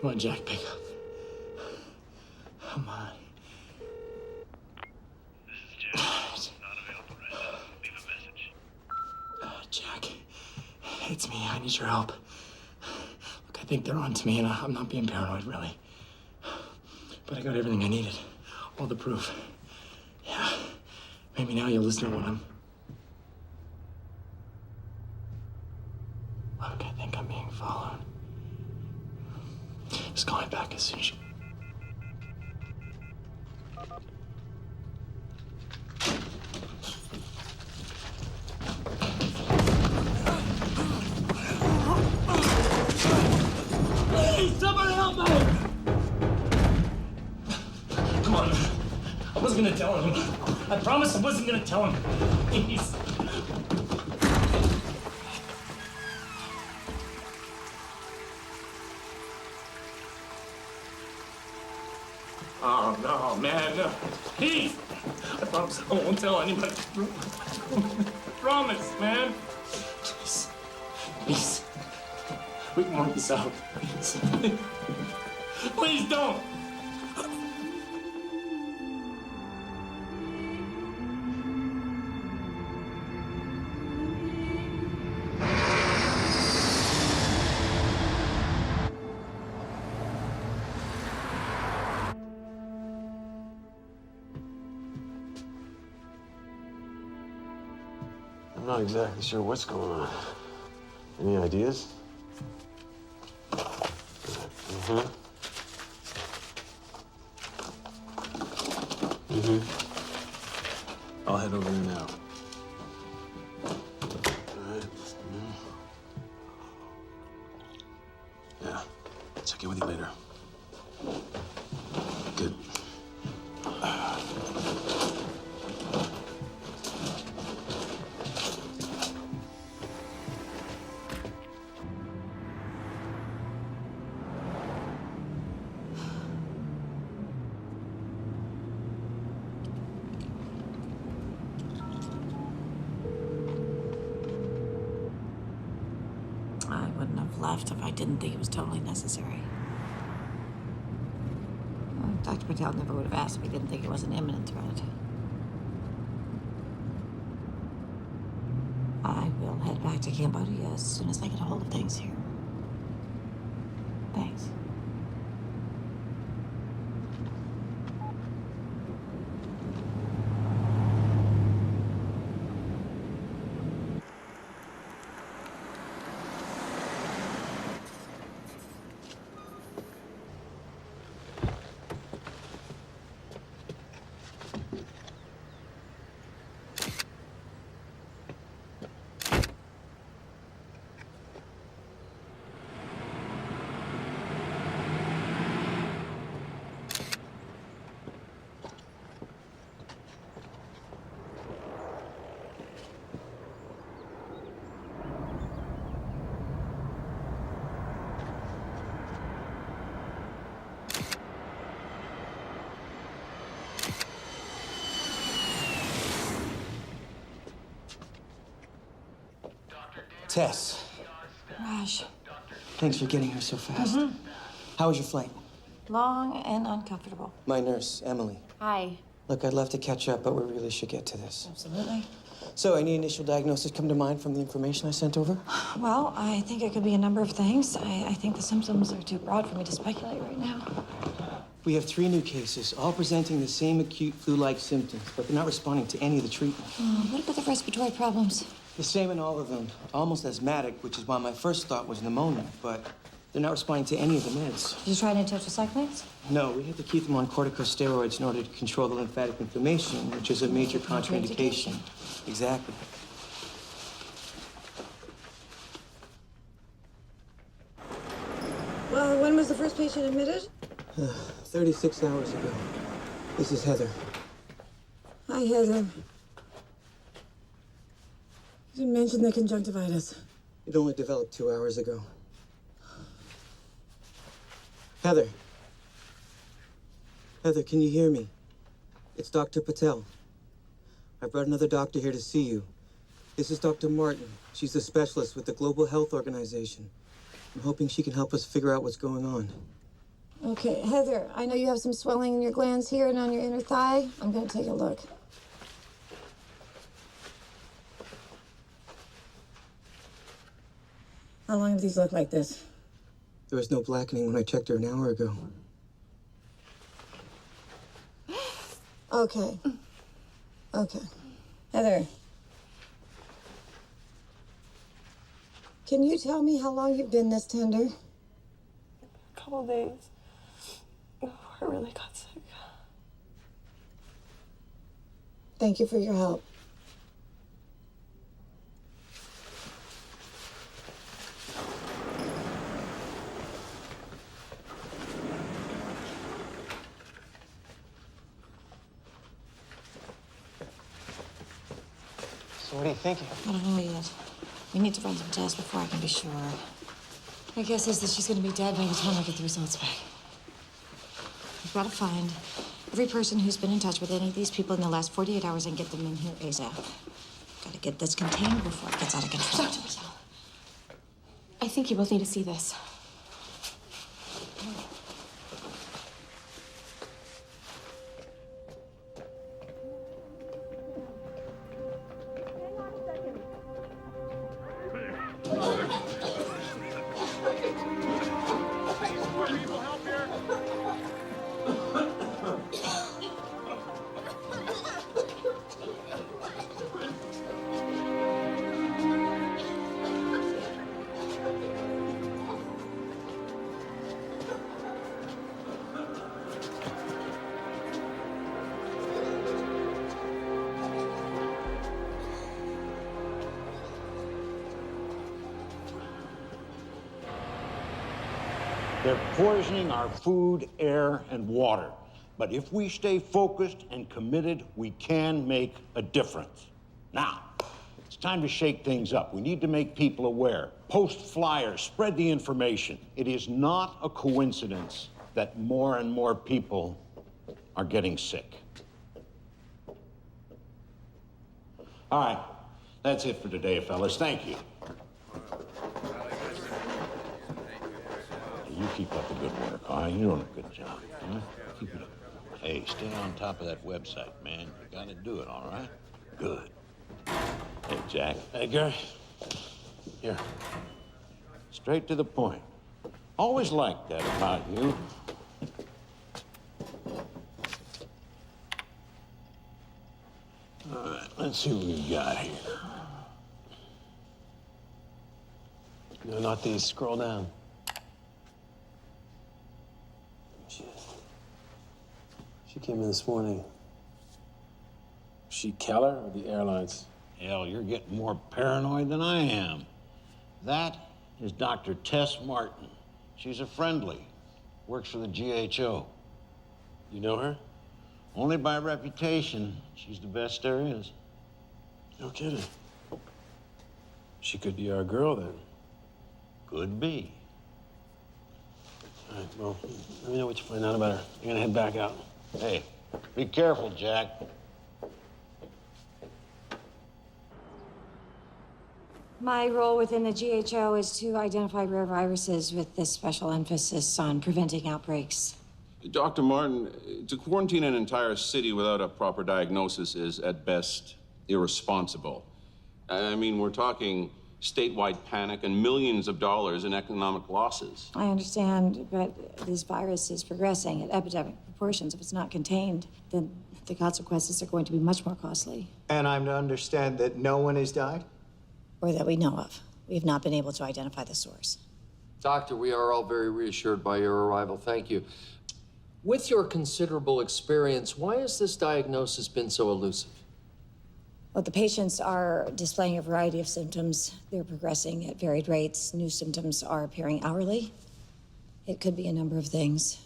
Come on, Jack, pick up. Come on. This is Jack. Not available right now. Leave a message. Jack, it's me. I need your help. Look, I think they're on to me, and I'm not being paranoid, really. But I got everything I needed. All the proof. Yeah. Maybe now you'll listen to what I'm... Look, I think I'm being followed. Just call me back as soon as you... Please, somebody help me! Come on. I wasn't gonna tell him. I promised I wasn't gonna tell him. Please. Oh, no, man, no. Please! I promise I won't tell anybody. I promise, man. Please. Please. We can work this out. Please. Please don't! I'm not exactly sure what's going on. Any ideas? I'll head over there now. All right. Yeah. Check in with you later. Good. I wouldn't have left if I didn't think it was totally necessary. Dr. Patel never would have asked if he didn't think it was an imminent threat. I will head back to Cambodia as soon as I get a hold of things here. Thanks. Tess, Raj, thanks for getting here so fast. How was your flight? long and uncomfortable. My nurse, Emily. Hi. Look, I'd love to catch up, but we really should get to this. Absolutely. So, any initial diagnosis come to mind from the information I sent over? Well, I think it could be a number of things. I think the symptoms are too broad for me to speculate right now. We have 3 new cases, all presenting the same acute flu-like symptoms, but they're not responding to any of the treatment. What about the respiratory problems? The same in all of them, almost asthmatic, which is why my first thought was pneumonia, but they're not responding to any of the meds. Did you try any tetracyclines? No, we had to keep them on corticosteroids in order to control the lymphatic inflammation, which is a major contraindication. Exactly. Well, when was the first patient admitted? 36 hours ago. This is Heather. Hi, Heather. You didn't mention the conjunctivitis. It only developed 2 hours ago. Heather. Heather, can you hear me? It's Dr. Patel. I brought another doctor here to see you. This is Dr. Martin. She's a specialist with the Global Health Organization. I'm hoping she can help us figure out what's going on. Okay, Heather, I know you have some swelling in your glands here and on your inner thigh. I'm gonna take a look. How long have these looked like this? There was no blackening when I checked her an hour ago. Okay. Okay. Heather. Can you tell me how long you've been this tender? A couple days before I really got sick. Thank you for your help. So what are you thinking? I don't know yet. We need to run some tests before I can be sure. My guess is that she's gonna be dead by the time I get the results back. We've got to find every person who's been in touch with any of these people in the last 48 hours and get them in here ASAP. Got to get this contained before it gets out of control. Dr. Patel, I think you both need to see this. They're poisoning our food, air, and water. But if we stay focused and committed, we can make a difference. Now, it's time to shake things up. We need to make people aware. Post flyers, spread the information. It is not a coincidence that more and more people are getting sick. All right, that's it for today, fellas. Thank you. You keep up the good work, all right? You're doing a good job. Huh? Keep it up. Hey, stay on top of that website, man. You gotta do it, all right? Good. Hey, Jack. Hey, Gary. Here. Straight to the point. Always liked that about you. All right, let's see what we've got here. No, not these. Scroll down. She came in this morning. She Keller or the airlines? Hell, you're getting more paranoid than I am. That is Dr. Tess Martin. She's a friendly. Works for the GHO. You know her? Only by reputation. She's the best there is. No kidding. She could be our girl then. Could be. All right, well, let me know what you find out about her. I'm gonna head back out. Hey, be careful, Jack. My role within the GHO is to identify rare viruses with this special emphasis on preventing outbreaks. Dr. Martin, to quarantine an entire city without a proper diagnosis is, at best, irresponsible. I mean, we're talking statewide panic and millions of dollars in economic losses. I understand, but this virus is progressing at epidemic proportions. If it's not contained, then the consequences are going to be much more costly. And I'm to understand that no one has died? Or that we know of. We have not been able to identify the source. Doctor, we are all very reassured by your arrival. Thank you. With your considerable experience, why has this diagnosis been so elusive? Well, the patients are displaying a variety of symptoms. They're progressing at varied rates. New symptoms are appearing hourly. It could be a number of things.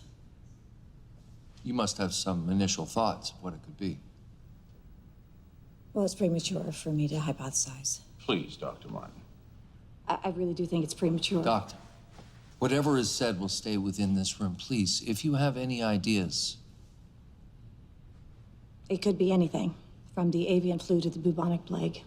You must have some initial thoughts of what it could be. Well, it's premature for me to hypothesize. Please, Dr. Martin. I really do think it's premature. Doctor, whatever is said will stay within this room. Please, if you have any ideas. It could be anything, from the avian flu to the bubonic plague.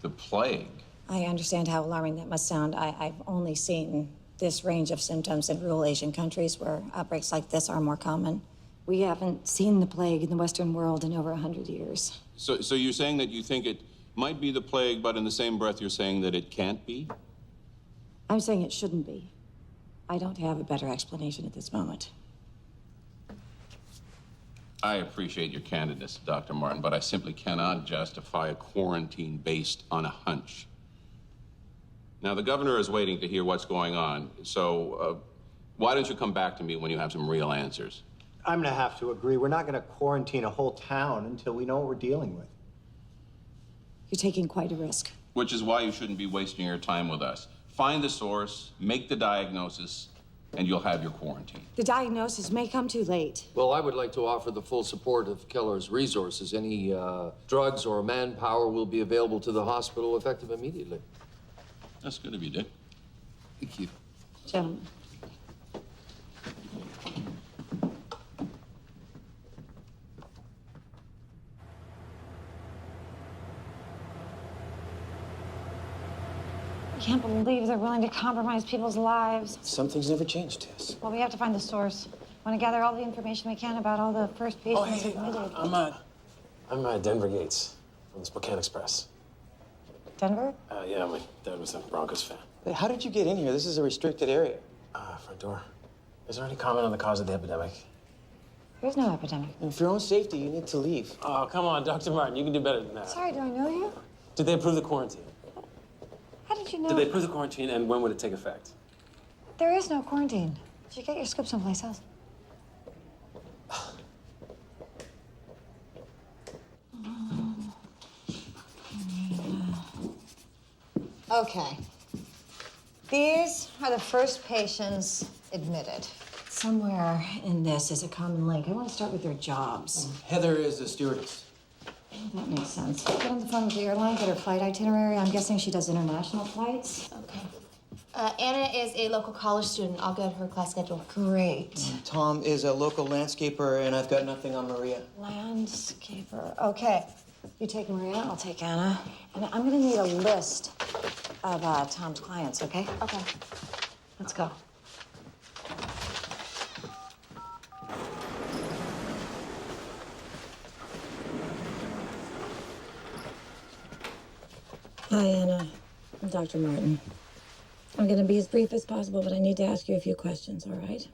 The plague? I understand how alarming that must sound. I've only seen this range of symptoms in rural Asian countries where outbreaks like this are more common. We haven't seen the plague in the Western world in over 100 years. So you're saying that you think it might be the plague, but in the same breath you're saying that it can't be? I'm saying it shouldn't be. I don't have a better explanation at this moment. I appreciate your candidness, Dr. Martin, but I simply cannot justify a quarantine based on a hunch. Now, the governor is waiting to hear what's going on, so why don't you come back to me when you have some real answers? I'm gonna have to agree. We're not gonna quarantine a whole town until we know what we're dealing with. You're taking quite a risk. Which is why you shouldn't be wasting your time with us. Find the source, make the diagnosis, and you'll have your quarantine. The diagnosis may come too late. Well, I would like to offer the full support of Keller's resources. Any drugs or manpower will be available to the hospital effective immediately. That's good of you, Dick. Thank you. Gentlemen. I can't believe they're willing to compromise people's lives. Some things never change, Tess. Well, we have to find the source. Want to gather all the information we can about all the first patients Oh, hey, admitted. I'm Denver Gates from the Spokane Express. Denver? Yeah, my dad was a Broncos fan. Hey, how did you get in here? This is a restricted area. Front door. Is there any comment on the cause of the epidemic? There's no epidemic. And for your own safety, you need to leave. Oh, come on, Dr. Martin. You can do better than that. Sorry, do I know you? Did they approve the quarantine? How did you know? Did they approve the quarantine, and when would it take effect? There is no quarantine. Did you get your script someplace else? Okay. These are the first patients admitted. Somewhere in this is a common link. I want to start with their jobs. Heather is a stewardess. That makes sense. Get on the phone with the airline, get her flight itinerary. I'm guessing she does international flights. Okay. Anna is a local college student. I'll get her class schedule. Great. Tom is a local landscaper, and I've got nothing on Maria. Landscaper. Okay. You take Maria, I'll take Anna. And I'm gonna need a list of Tom's clients, okay? Okay. Let's go. Hi, Anna. I'm Dr. Martin. I'm gonna be as brief as possible, but I need to ask you a few questions, all right?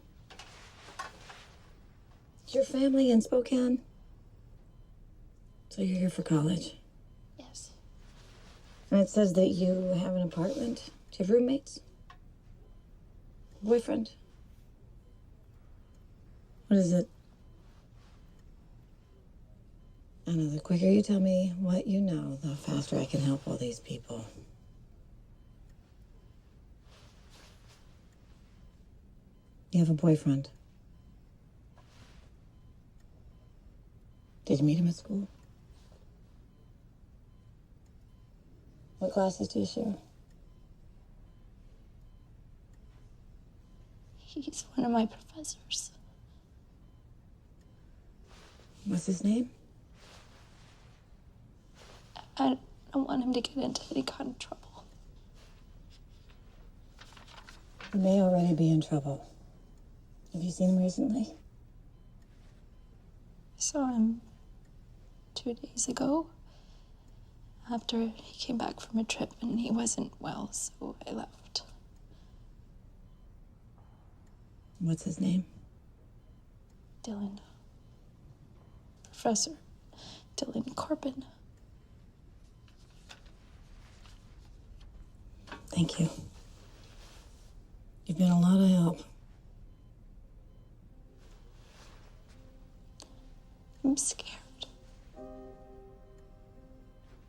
Is your family in Spokane? So you're here for college? Yes. And it says that you have an apartment. Do you have roommates? Boyfriend? What is it? Anna, the quicker you tell me what you know, the faster I can help all these people. You have a boyfriend? Did you meet him at school? What classes do you share? He's one of my professors. What's his name? I don't want him to get into any kind of trouble. He may already be in trouble. Have you seen him recently? I saw him 2 days ago after he came back from a trip and he wasn't well, so I left. What's his name? Dylan. Professor Dylan Corbin. Thank you. You've been a lot of help. I'm scared.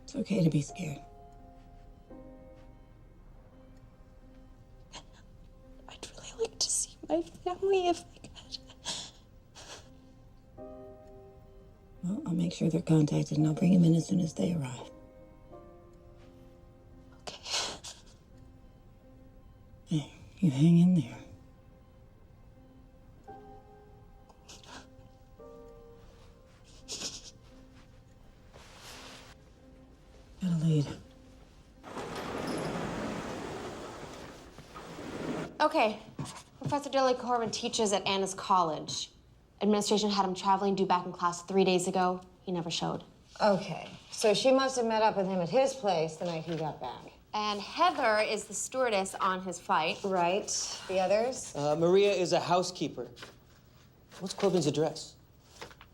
It's okay to be scared. I'd really like to see my family if I could. Well, I'll make sure they're contacted and I'll bring them in as soon as they arrive. Okay. Hey, you hang in there. Got a lead. Okay. Professor Dilly Corbin teaches at Anna's college. Administration had him traveling due back in class 3 days ago. He never showed. Okay, so she must have met up with him at his place the night he got back. And Heather is the stewardess on his flight. Right. The others? Maria is a housekeeper. What's Corbin's address?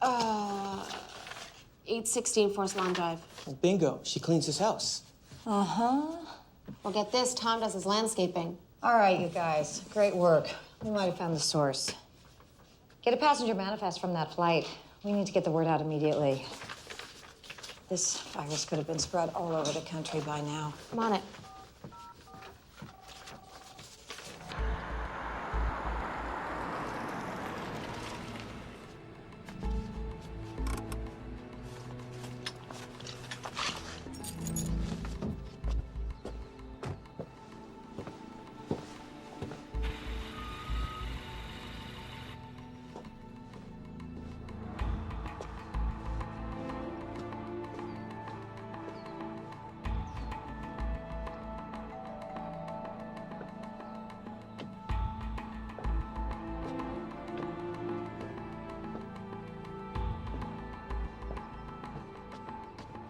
816 Forest Lawn Drive. Bingo. She cleans his house. Uh-huh. Well, get this. Tom does his landscaping. All right, you guys. Great work. We might have found the source. Get a passenger manifest from that flight. We need to get the word out immediately. This virus could have been spread all over the country by now. I'm on it.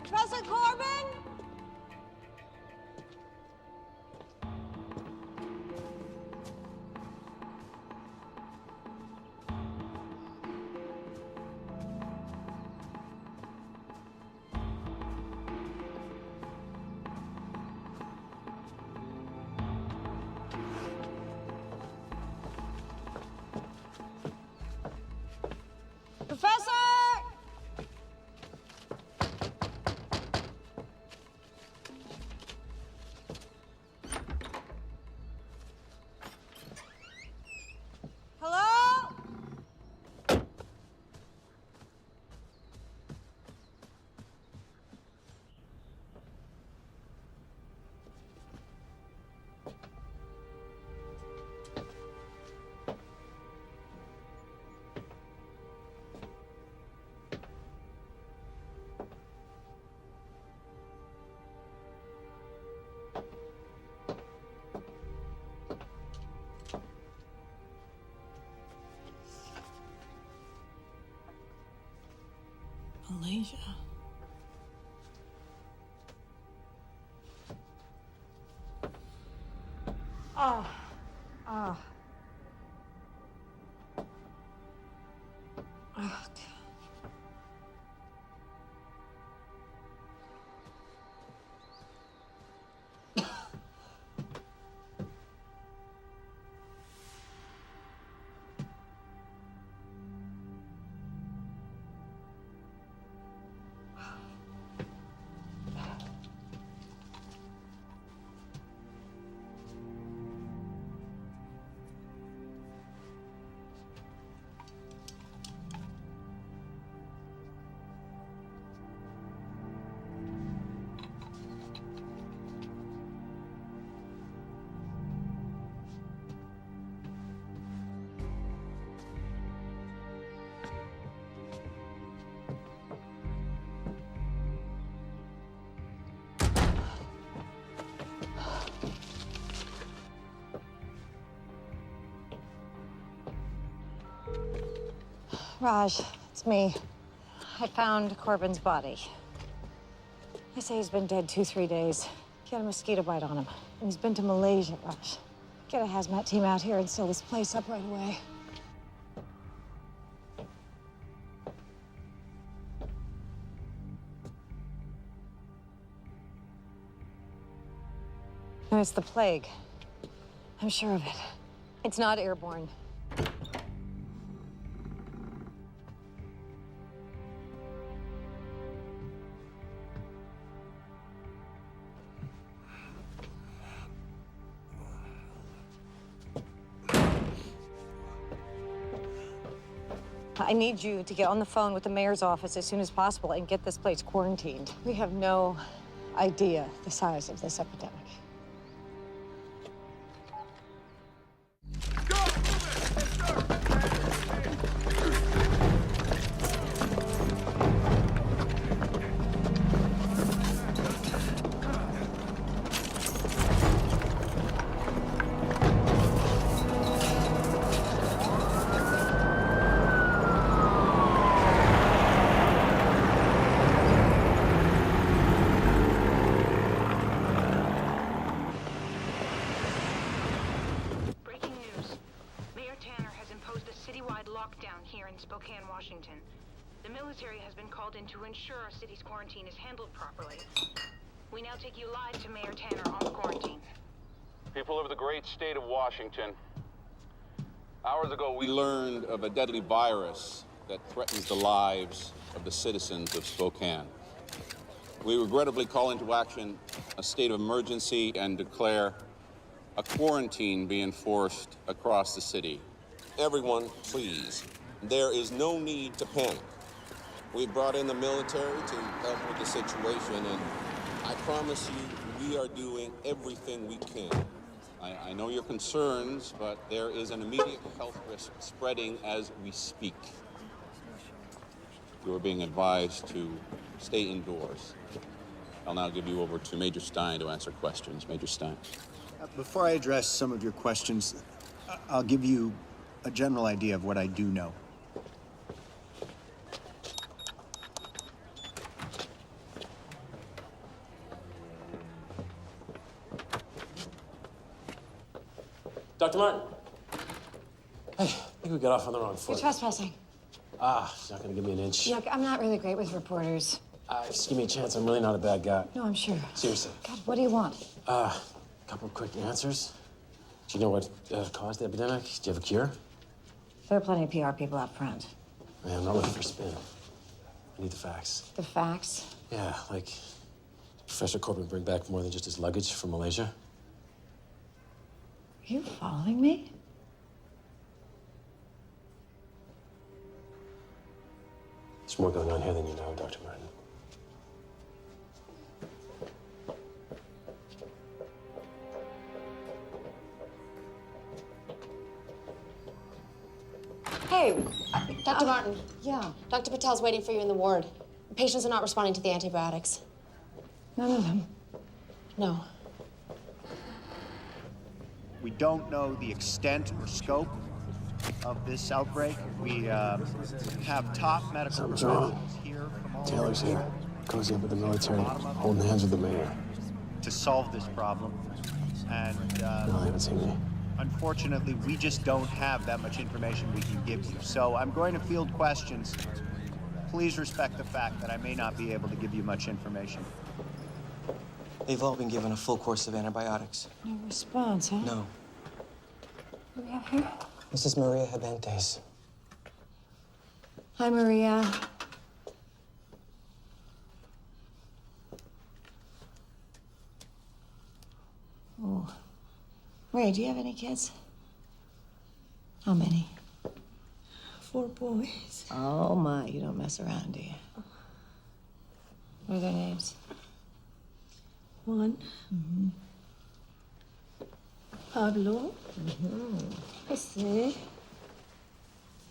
Professor Corbin? Professor! Hello? Malaysia. Oh. Oh. Oh. Raj, it's me. I found Corbin's body. They say he's been dead 2-3 days. He had a mosquito bite on him. And he's been to Malaysia, Raj. Get a hazmat team out here and seal this place up right away. No, it's the plague. I'm sure of it. It's not airborne. I need you to get on the phone with the mayor's office as soon as possible and get this place quarantined. We have no idea the size of this epidemic. here in Spokane, Washington. The military has been called in to ensure our city's quarantine is handled properly. We now take you live to Mayor Tanner on the quarantine. People of the great state of Washington, hours ago we learned of a deadly virus that threatens the lives of the citizens of Spokane. We regrettably call into action a state of emergency and declare a quarantine be enforced across the city. Everyone, please. There is no need to panic. We brought in the military to help with the situation, and I promise you, we are doing everything we can. I know your concerns, but there is an immediate health risk spreading as we speak. You are being advised to stay indoors. I'll now give you over to Major Stein to answer questions. Major Stein. Before I address some of your questions, I'll give you a general idea of what I do know. Dr. Martin. Hey, I think we got off on the wrong You're foot. trespassing. She's not gonna give me an inch. Look, I'm not really great with reporters. Just give me a chance. I'm really not a bad guy. No, I'm sure. Seriously. God, what do you want? A couple quick answers. Do you know what caused the epidemic? Do you have a cure? There are plenty of PR people out front. Man, I'm not looking for spin. I need the facts. The facts? Yeah, like, did Professor Corbin bring back more than just his luggage from Malaysia? Are you following me? There's more going on here than you know, Dr. Martin. Hey, Dr. Martin. Yeah. Dr. Patel's waiting for you in the ward. The patients are not responding to the antibiotics. None of them. No. We don't know the extent or scope of this outbreak. We have top medical Something's wrong. professionals here from all Taylor's over the here. world Cozy up with the military, holding hands with the mayor. to solve this problem. And No, they haven't seen me. unfortunately, we just don't have that much information we can give you. So I'm going to field questions. Please respect the fact that I may not be able to give you much information. They've all been given a full course of antibiotics. No response, huh? No. What do we have here? Mrs. Maria Habentes. Hi, Maria. Oh. Ray, do you have any kids? How many? 4 boys. Oh, my. You don't mess around, do you? What are their names? One. Mm-hmm. Pablo. Jose.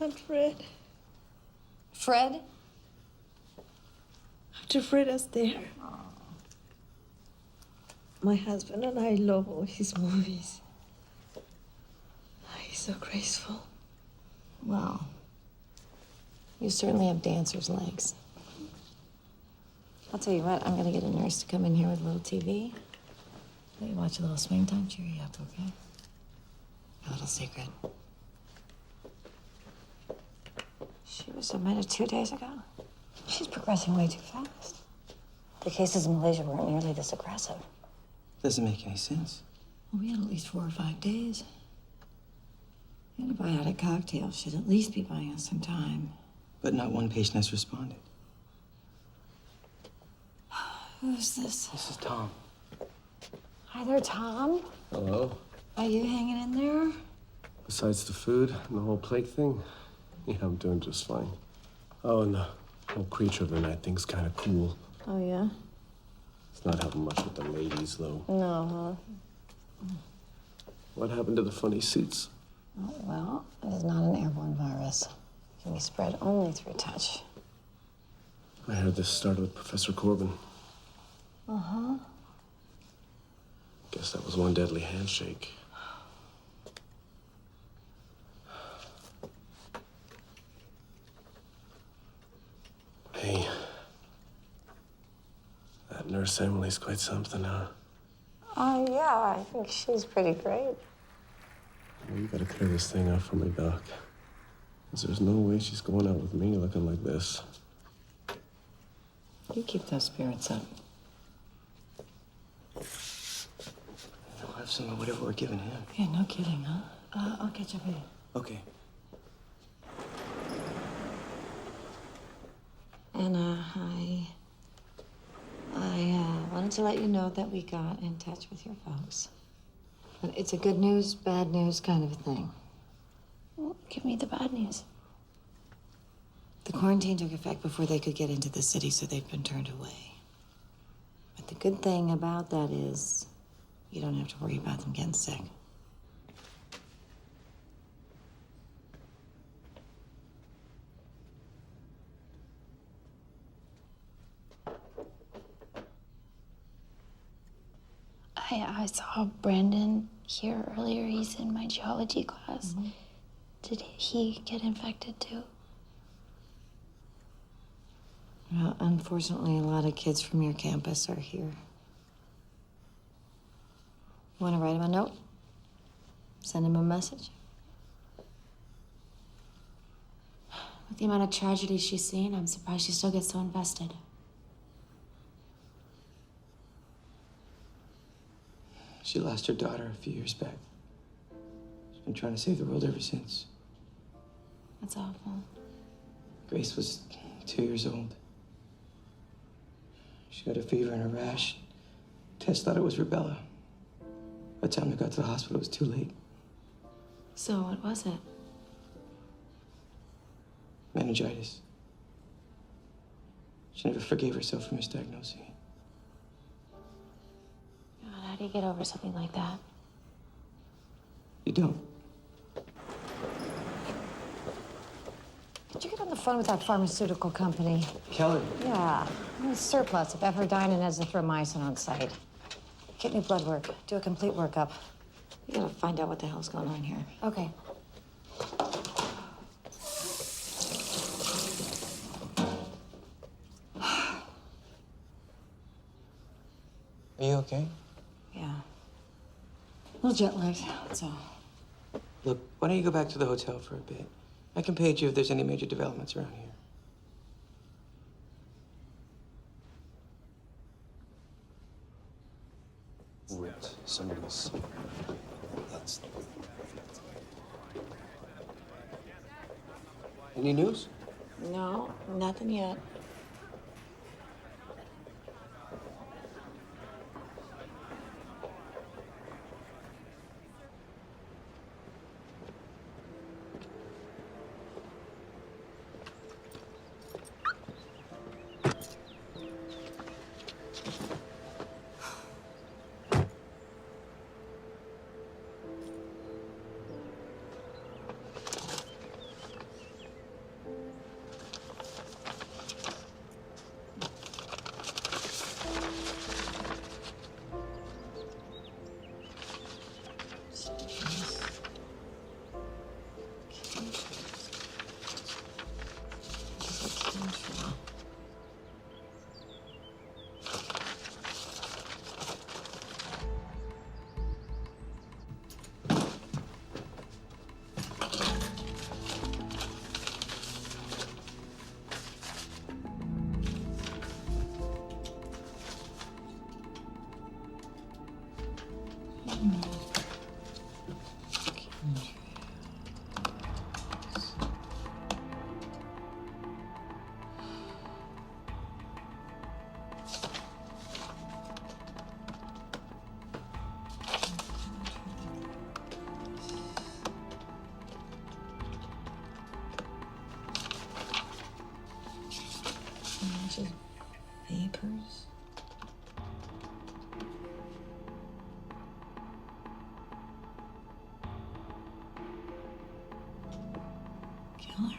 And Fred. Fred? After Fred is there. My husband and I love all his movies. He's so graceful. Well, you certainly have dancer's legs. I'll tell you what, I'm gonna get a nurse to come in here with a little TV. Let you watch a little swing time, cheer you up, okay? A little secret. She was admitted 2 days ago. She's progressing way too fast. The cases in Malaysia weren't nearly this aggressive. Doesn't make any sense. Well, we had at least 4 or 5 days. Antibiotic cocktail should at least be buying us some time. But not one patient has responded. Who's this? This is Tom. Hi there, Tom. Hello. Are you hanging in there? Besides the food and the whole plague thing, yeah, I'm doing just fine. Oh, and the whole creature of the night thing's kind of cool. Oh, yeah? It's not helping much with the ladies, though. No, huh? What happened to the funny suits? Oh, well, it is not an airborne virus. It can be spread only through touch. I heard this started with Professor Corbin. Uh-huh. Guess that was one deadly handshake. Hey, that nurse Emily's quite something, huh? Yeah, I think she's pretty great. Well, you gotta clear this thing up for me, Doc. 'Cause there's no way she's going out with me looking like this. You keep those spirits up. I'll have some of whatever we're giving him. Yeah, no kidding, huh? I'll catch up with you. Okay. Anna, hi. I wanted to let you know that we got in touch with your folks. But it's a good news, bad news kind of a thing. Well, give me the bad news. The quarantine took effect before they could get into the city, so they've been turned away. But the good thing about that is you don't have to worry about them getting sick. I saw Brandon here earlier. He's in my geology class. Mm-hmm. Did he get infected too? Well, unfortunately, a lot of kids from your campus are here. Want to write him a note? Send him a message? With the amount of tragedy she's seen, I'm surprised she still gets so invested. She lost her daughter a few years back. She's been trying to save the world ever since. That's awful. Grace was 2 years old. She got a fever and a rash. Tess thought it was rubella. By the time they got to the hospital, it was too late. So what was it? Meningitis. She never forgave herself for misdiagnosing it. God, how do you get over something like that? You don't. Did you get on the phone with that pharmaceutical company? Kelly. Yeah. I'm a surplus of ephedrine and azithromycin on site. Kidney blood work. Do a complete workup. We gotta find out what the hell's going on here. Okay. Are you okay? Yeah. A little jet lagged, that's all. Look, why don't you go back to the hotel for a bit? I can page you if there's any major developments around here. Ripped. Somebody's. That's. Any news? No, nothing yet. Just vapors. Killer.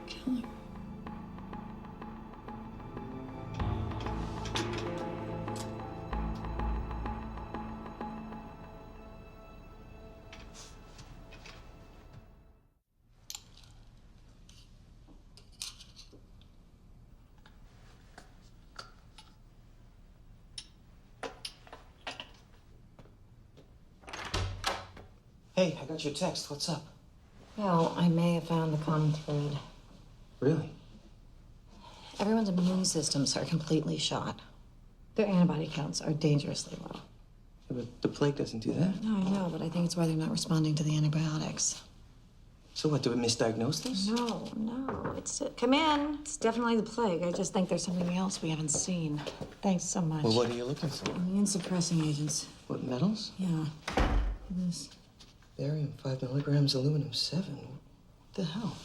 Killer. Hey, I got your text. What's up? Well, I may have found the common thread. Really? Everyone's immune systems are completely shot. Their antibody counts are dangerously low. Yeah, but the plague doesn't do that. No, I know, but I think it's why they're not responding to the antibiotics. So what, do we misdiagnose this? No. Come in. It's definitely the plague. I just think there's something else we haven't seen. Thanks so much. Well, what are you looking for? Immune suppressing agents. What, metals? Yeah. This. Barium 5 milligrams, aluminum 7. What the hell?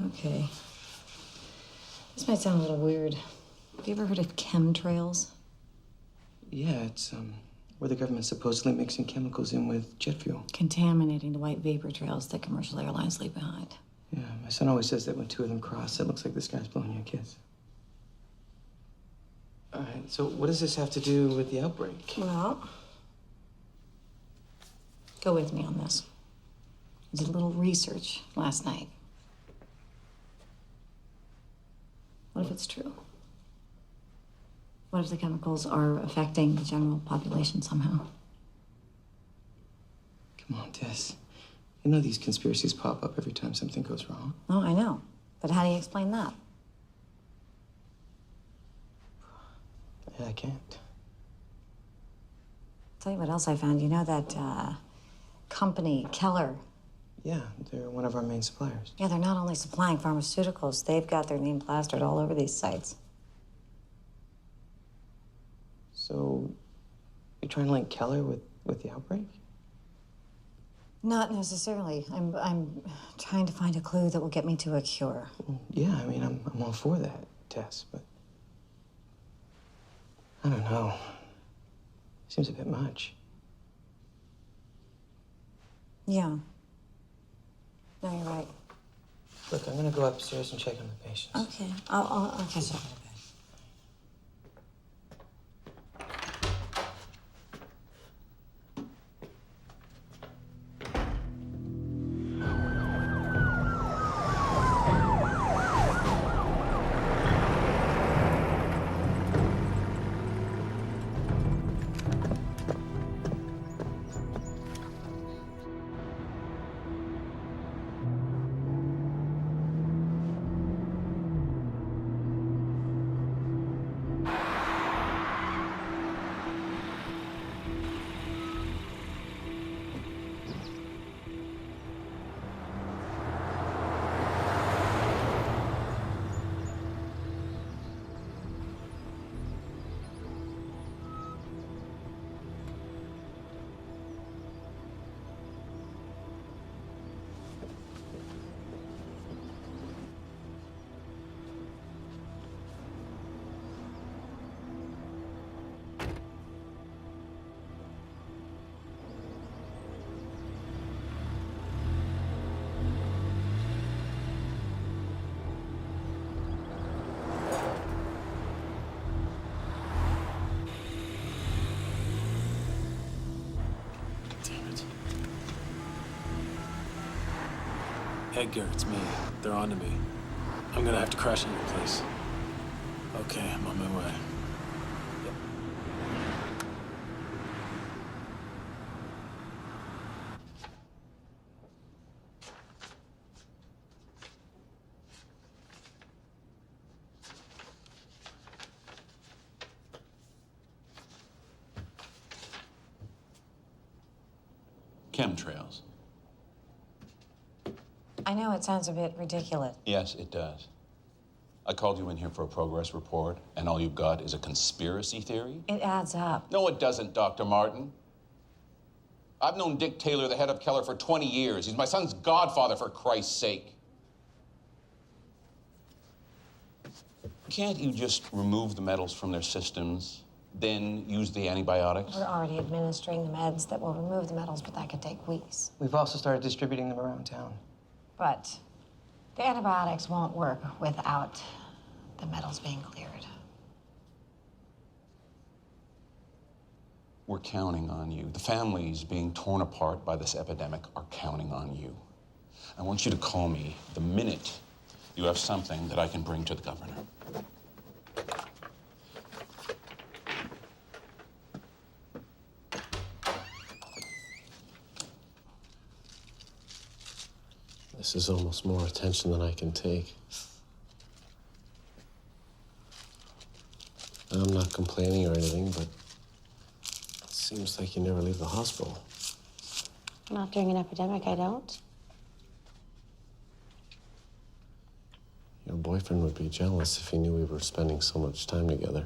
Okay. This might sound a little weird. Have you ever heard of chemtrails? Yeah, it's where the government's supposedly mixing chemicals in with jet fuel. Contaminating the white vapor trails that commercial airlines leave behind. Yeah, my son always says that when two of them cross, it looks like the sky's blowing you a kiss. All right, so what does this have to do with the outbreak? Well, go with me on this. I did a little research last night. What if it's true? What if the chemicals are affecting the general population somehow? Come on, Tess. You know these conspiracies pop up every time something goes wrong. Oh, I know. But how do you explain that? Yeah, I can't. Tell you what else I found. You know that company, Keller? Yeah, they're one of our main suppliers. Yeah, they're not only supplying pharmaceuticals, they've got their name plastered all over these sites. So, you're trying to link Keller with the outbreak? Not necessarily. I'm trying to find a clue that will get me to a cure. Yeah, I mean, I'm all for that, Tess, but I don't know. Seems a bit much. Yeah. No, you're right. Look, I'm gonna go upstairs and check on the patients. Okay. I'll catch up. Edgar, it's me. They're on to me. I'm gonna have to crash into your place. Okay, I'm on my way. Chemtrails. I know it sounds a bit ridiculous. Yes, it does. I called you in here for a progress report, and all you've got is a conspiracy theory? It adds up. No, it doesn't, Dr. Martin. I've known Dick Taylor, the head of Keller, for 20 years. He's my son's godfather, for Christ's sake. Can't you just remove the metals from their systems, then use the antibiotics? We're already administering the meds that will remove the metals, but that could take weeks. We've also started distributing them around town. But the antibiotics won't work without the metals being cleared. We're counting on you. The families being torn apart by this epidemic are counting on you. I want you to call me the minute you have something that I can bring to the governor. This is almost more attention than I can take. I'm not complaining or anything, but it seems like you never leave the hospital. Not during an epidemic, I don't. Your boyfriend would be jealous if he knew we were spending so much time together.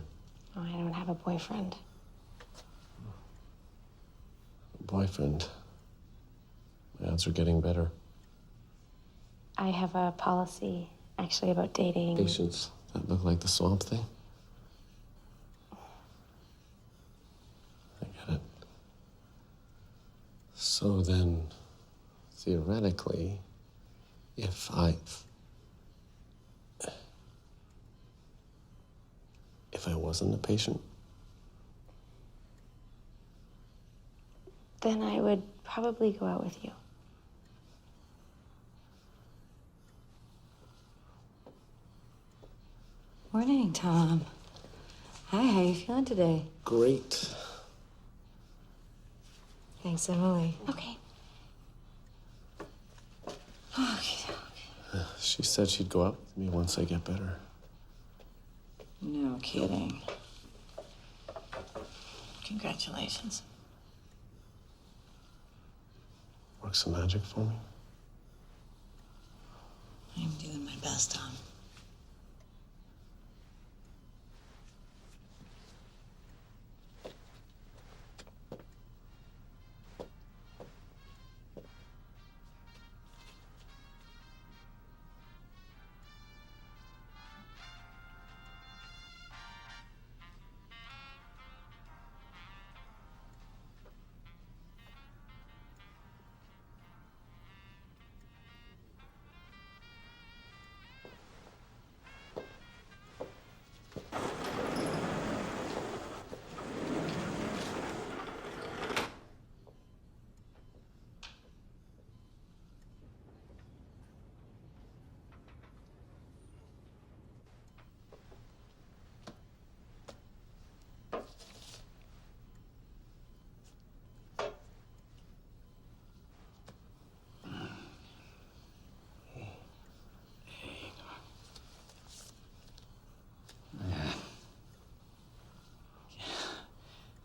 Oh, I don't have a boyfriend. Boyfriend. My odds are getting better. I have a policy, actually, about dating. Patients that look like the swamp thing. I get it. So then, theoretically, if I wasn't a patient, then I would probably go out with you. Morning, Tom. Hi, how you feeling today? great. Thanks, Emily. Okay. Okay. She said she'd go out with me once I get better. No kidding. Congratulations. Work some magic for me. I'm doing my best, Tom.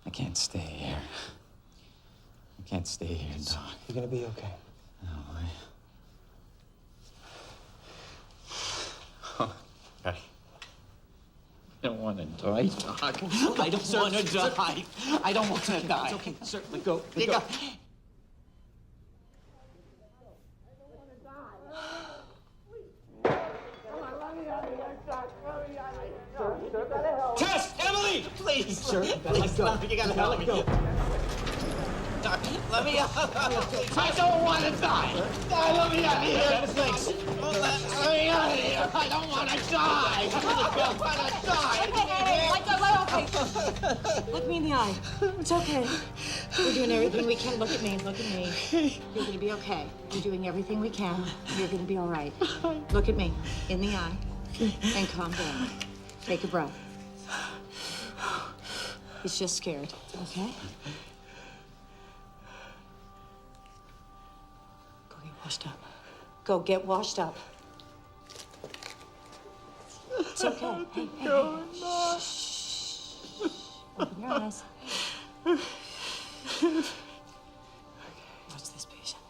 I can't stay here. I can't stay here, Doc. You're gonna be okay. No, I don't want to die, Doc. I don't want to die. I don't want to die. It's okay, sir. Let go. Let Let go. go. Tess! Emily! Please! Sir, Please, go. Doc, you gotta help me. Doc, let me out. I don't want to die. Let me out of here. Thanks. Let me out of here. I don't want to die. I don't want to die. Okay. Look me in the eye. It's okay. We're doing everything we can. Look at me. Look at me. You're gonna be okay. We're doing everything we can. You're gonna be all right. Look at me in the eye and calm down. Take a breath. He's just scared, okay? Go get washed up. Go get washed up. It's okay. Hey, hey, hey. Shh. Open your eyes. Watch this patient.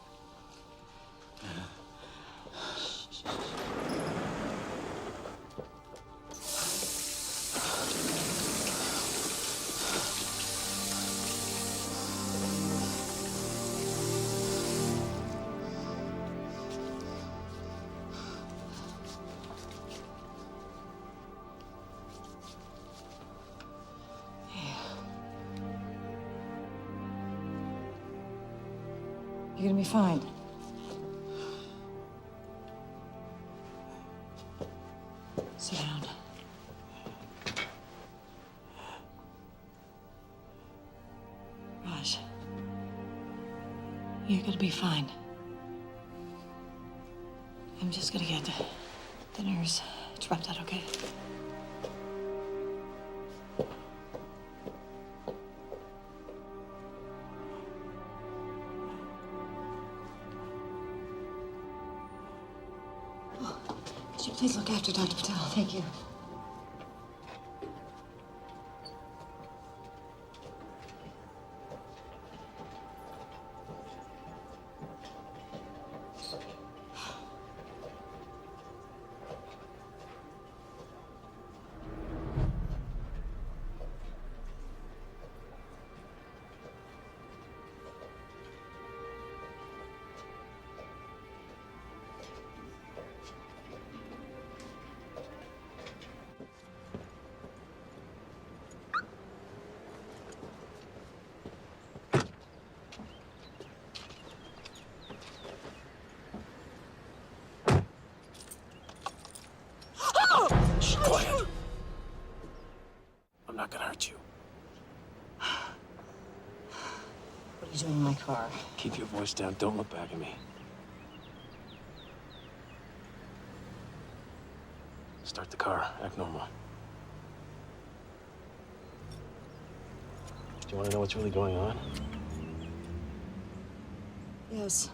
You're gonna be fine. Sit down. Raj, you're gonna be fine. I'm just gonna get the nurse. It's wrapped out, okay? Could you please look after Dr. Patel? Thank you. Shh, quiet. I'm not gonna hurt you. What are you doing in my car? Keep your voice down. Don't look back at me. Start the car. Act normal. Do you want to know what's really going on? Yes.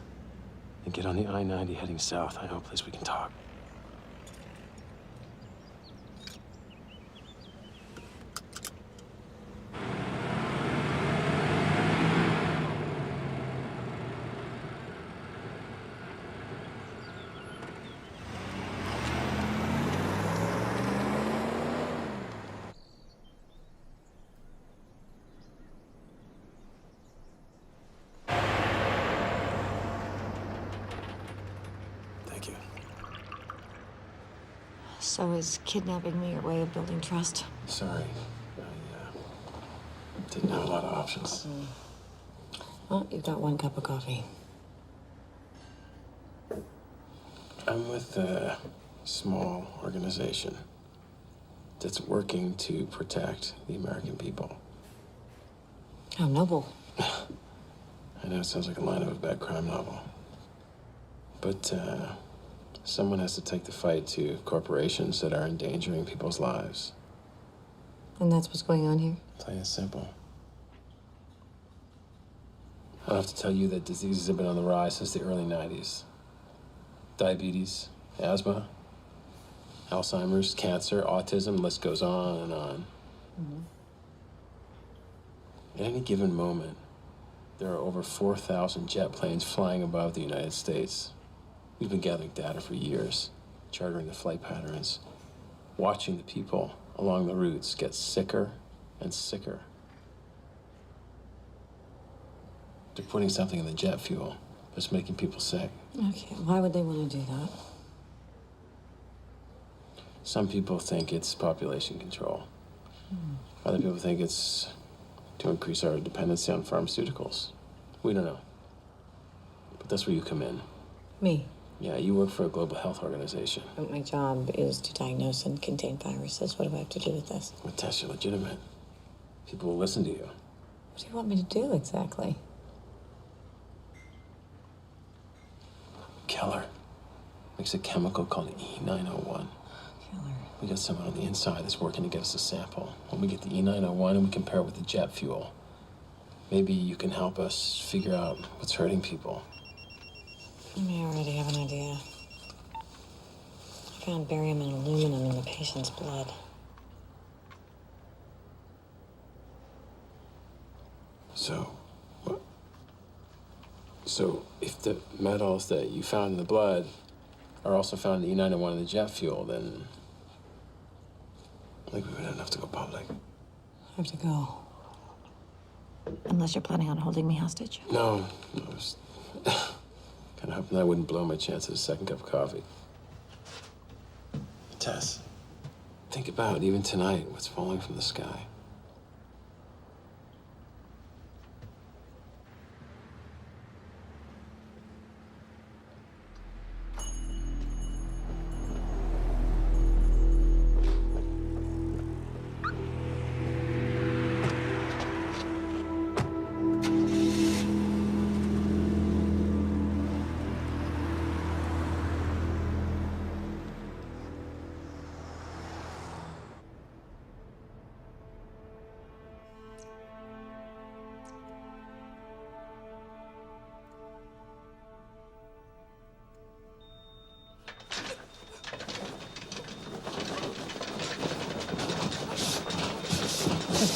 Then get on the I-90 heading south. I know a place we can talk. Thank you. So is kidnapping me your way of building trust? Sorry. I didn't have a lot of options. Well, you've got one cup of coffee. I'm with a small organization that's working to protect the American people. How noble. I know it sounds like a line of a bad crime novel. But someone has to take the fight to corporations that are endangering people's lives. And that's what's going on here? Plain and simple. I don't have to tell you that diseases have been on the rise since the early 90s. Diabetes, asthma, Alzheimer's, cancer, autism, the list goes on and on. At any given moment, there are over 4,000 jet planes flying above the United States. We've been gathering data for years, charting the flight patterns, watching the people along the routes get sicker and sicker. They're putting something in the jet fuel that's making people sick. Okay, why would they want to do that? Some people think it's population control. Other people think it's to increase our dependency on pharmaceuticals. We don't know. But that's where you come in. Me? Yeah, you work for a global health organization. But my job is to diagnose and contain viruses. What do I have to do with this? Well, tests are legitimate. People will listen to you. What do you want me to do exactly? Keller makes a chemical called E901. Killer. We got someone on the inside that's working to get us a sample. When we get the E901 and we compare it with the jet fuel, maybe you can help us figure out what's hurting people. I may already have an idea. I found barium and aluminum in the patient's blood. So, what? So, if the metals that you found in the blood are also found in the E901 in the jet fuel, then I think we would have to go public. I have to go. Unless you're planning on holding me hostage. No, I was kind of hoping that wouldn't blow my chance at a second cup of coffee. Tess, think about, even tonight, what's falling from the sky.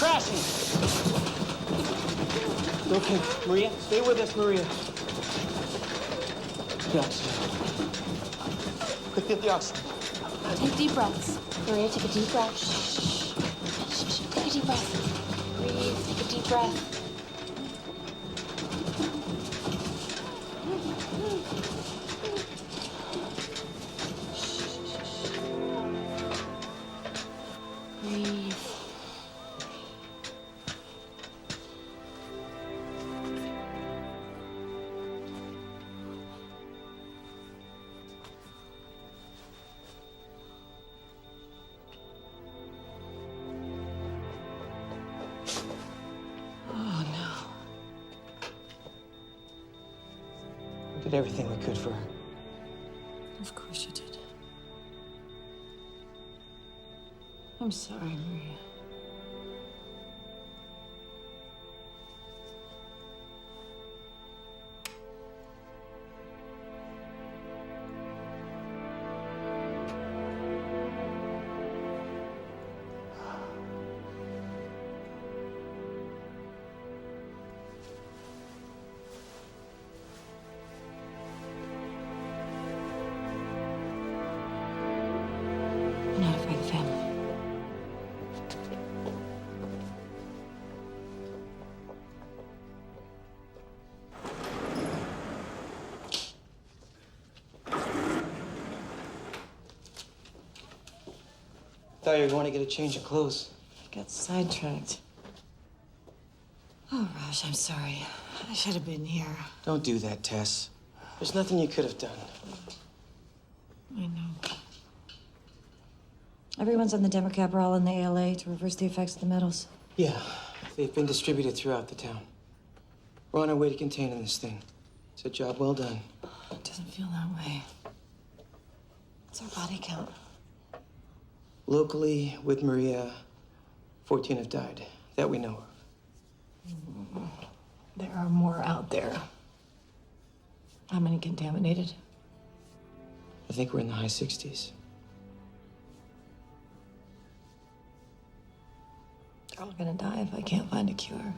crashing. Okay, Maria, stay with us, Maria. The oxygen. Quick, get the oxygen. Take deep breaths. Maria, take a deep breath. Shh. Shh, shh. Take a deep breath. Breathe. Take a deep breath. Breathe. Oh, no. We did everything we could for her. Of course you did. I'm sorry, Maria. I'm not afraid of family. Thought you were going to get a change of clothes. I got sidetracked. Oh, Raj, I'm sorry. I should have been here. Don't do that, Tess. There's nothing you could have done. I know. Everyone's on the Democap roll in the ALA to reverse the effects of the metals. Yeah, they've been distributed throughout the town. We're on our way to containing this thing. It's a job well done. It doesn't feel that way. What's our body count? Locally, with Maria, 14 have died, that we know of. There are more out there. How many contaminated? I think we're in the high 60s. They're all gonna die if I can't find a cure.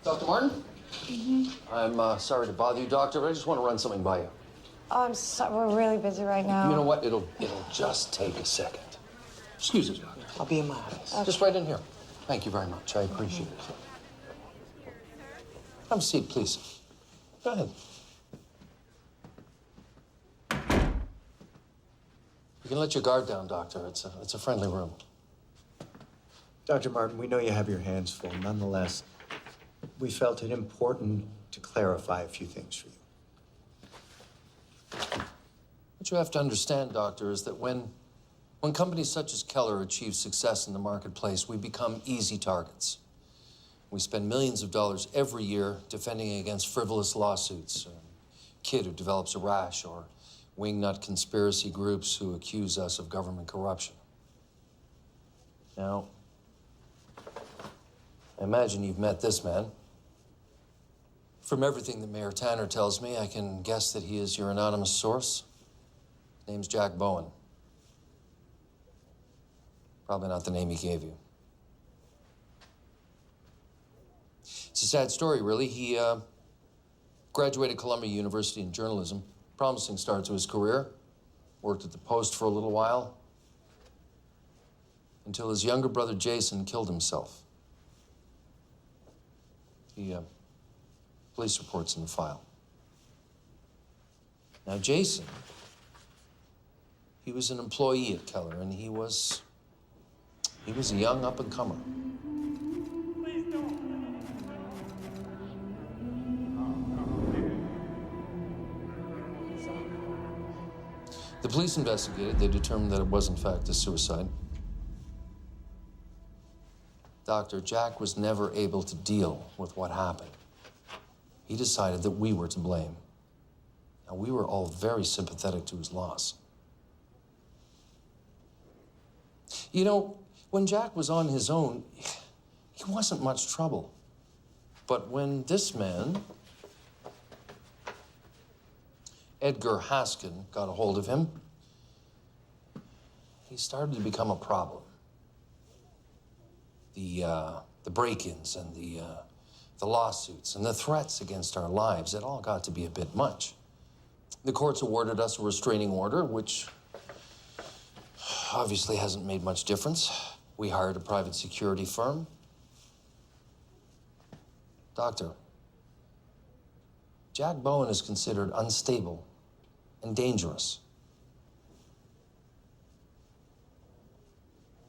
Dr. Martin? I'm sorry to bother you, Doctor, but I just want to run something by you. Oh, I'm sorry. We're really busy right now. You know what? It'll just take a second. Excuse me, Doctor. I'll be in my office. Okay. Just right in here. Thank you very much. I appreciate it. Have a seat, please. Go ahead. You can let your guard down, Doctor. It's a friendly room. Dr. Martin, we know you have your hands full. Nonetheless, we felt it important to clarify a few things for you. What you have to understand, Doctor, is that when companies such as Keller achieve success in the marketplace, we become easy targets. We spend millions of dollars every year defending against frivolous lawsuits. A kid who develops a rash, or wingnut conspiracy groups who accuse us of government corruption. Now, I imagine you've met this man. From everything that Mayor Tanner tells me, I can guess that he is your anonymous source. His name's Jack Bowen. Probably not the name he gave you. It's a sad story, really. He graduated Columbia University in journalism. Promising start to his career. Worked at the Post for a little while. Until his younger brother Jason killed himself. Police reports in the file. Now, Jason, he was an employee at Keller, and he was a young up-and-comer. The police investigated. They determined that it was, in fact, a suicide. Doctor, Jack was never able to deal with what happened. He decided that we were to blame. Now, we were all very sympathetic to his loss. You know, when Jack was on his own, he wasn't much trouble. But when this man, Edgar Haskin, got a hold of him, he started to become a problem. The break-ins and the lawsuits and the threats against our lives, it all got to be a bit much. The courts awarded us a restraining order, which obviously hasn't made much difference. We hired a private security firm. Doctor, Jack Bowen is considered unstable and dangerous.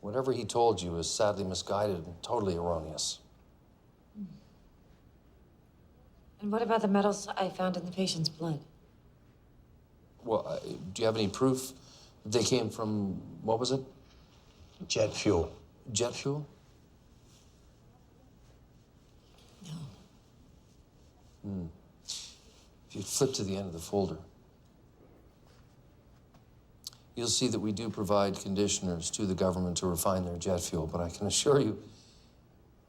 Whatever he told you is sadly misguided and totally erroneous. And what about the metals I found in the patient's blood? Well, do you have any proof that they came from, what was it? Jet fuel. Jet fuel? No. If you flip to the end of the folder, you'll see that we do provide conditioners to the government to refine their jet fuel, but I can assure you,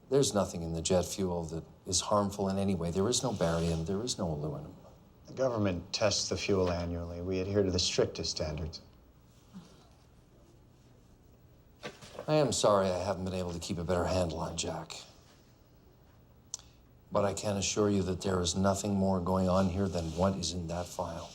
there's nothing in the jet fuel that is harmful in any way. There is no barium, there is no aluminum. The government tests the fuel annually. We adhere to the strictest standards. I am sorry I haven't been able to keep a better handle on Jack. But I can assure you that there is nothing more going on here than what is in that file.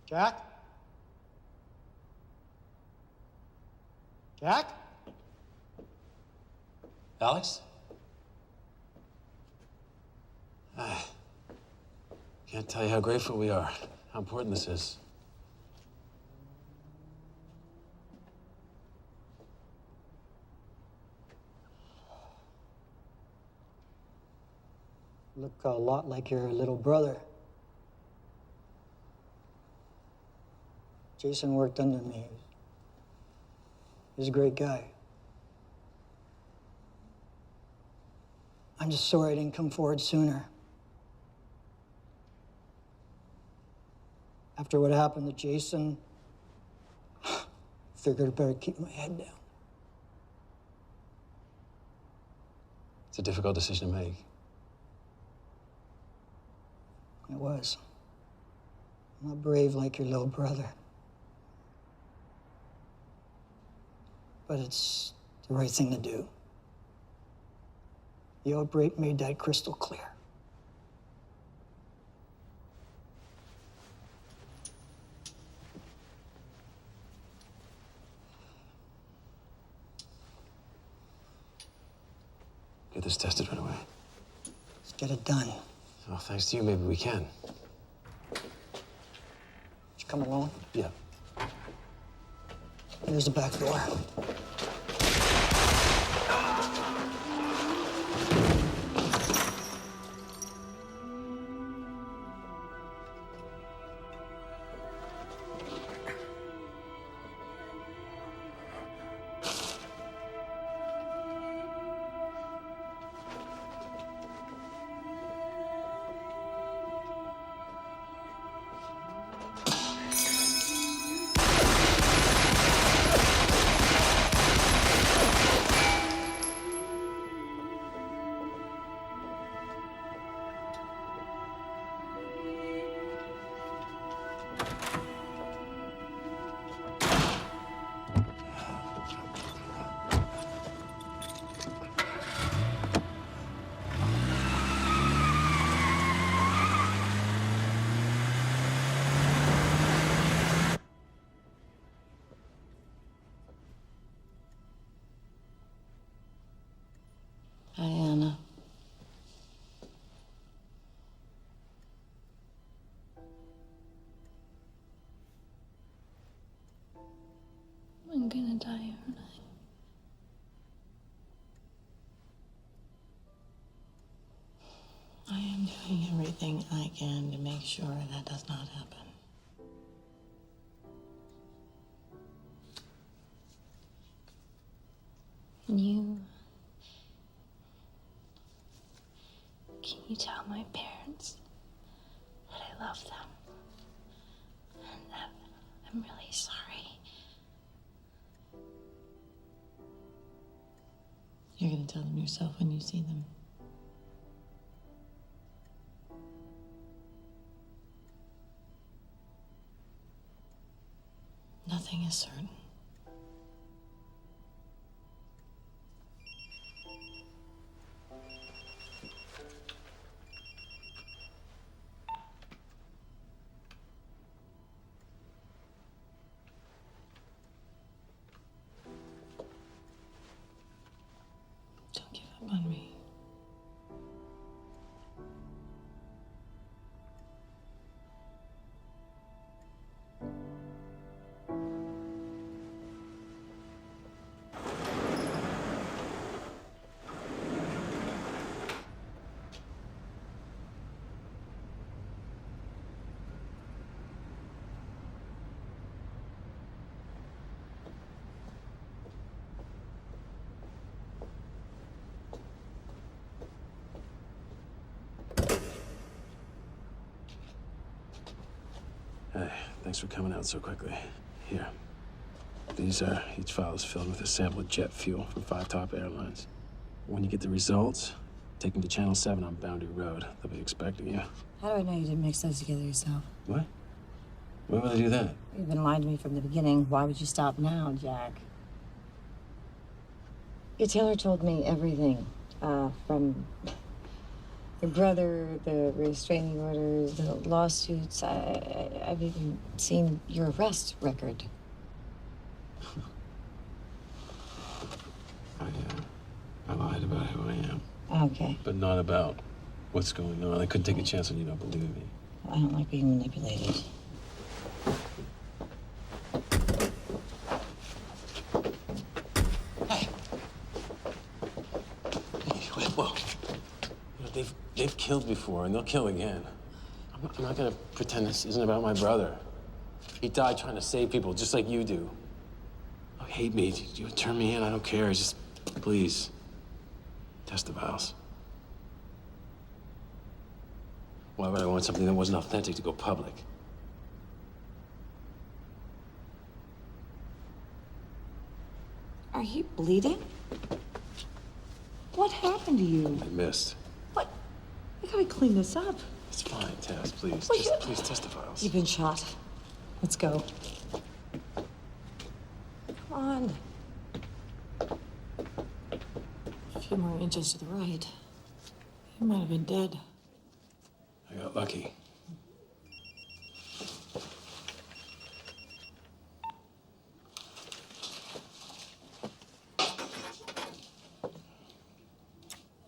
Jack? Jack? Alex? Can't tell you how grateful we are, how important this is. Look a lot like your little brother. Jason worked under me. He was a great guy. I'm just sorry I didn't come forward sooner. After what happened to Jason, I figured I better keep my head down. It's a difficult decision to make. It was. I'm not brave like your little brother. But it's the right thing to do. The outbreak made that crystal clear. Get this tested right away. Let's get it done. Oh, thanks to you, maybe we can. Did you come alone? Yeah. Here's the back door. everything I can to make sure that does not happen. Can you tell my parents that I love them and that I'm really sorry? You're gonna tell them yourself when you see them. Nothing is certain. Don't give up on me. Hey, thanks for coming out so quickly. Here. Each file is filled with a sample of jet fuel from 5 top airlines. When you get the results, take them to Channel 7 on Boundary Road. They'll be expecting you. How do I know you didn't mix those together yourself? What? Why would I do that? You've been lying to me from the beginning. Why would you stop now, Jack? Your tailor told me everything. From your brother, the restraining orders, the lawsuits. I've even seen your arrest record. I lied about who I am. Okay. But not about what's going on. I couldn't take a chance on you don't believe me. I don't like being manipulated. Whoa. They've killed before, and they'll kill again. I'm not gonna pretend this isn't about my brother. He died trying to save people, just like you do. Oh, hate me. You turn me in, I don't care. Just, please, test the vials. Why would I want something that wasn't authentic to go public? Are you bleeding? What happened to you? I missed. What? I gotta clean this up. It's fine, Tess, please. Well, Just, please test the vials. You've been shot. Let's go. Come on. A few more inches to the right. You might have been dead. I got lucky.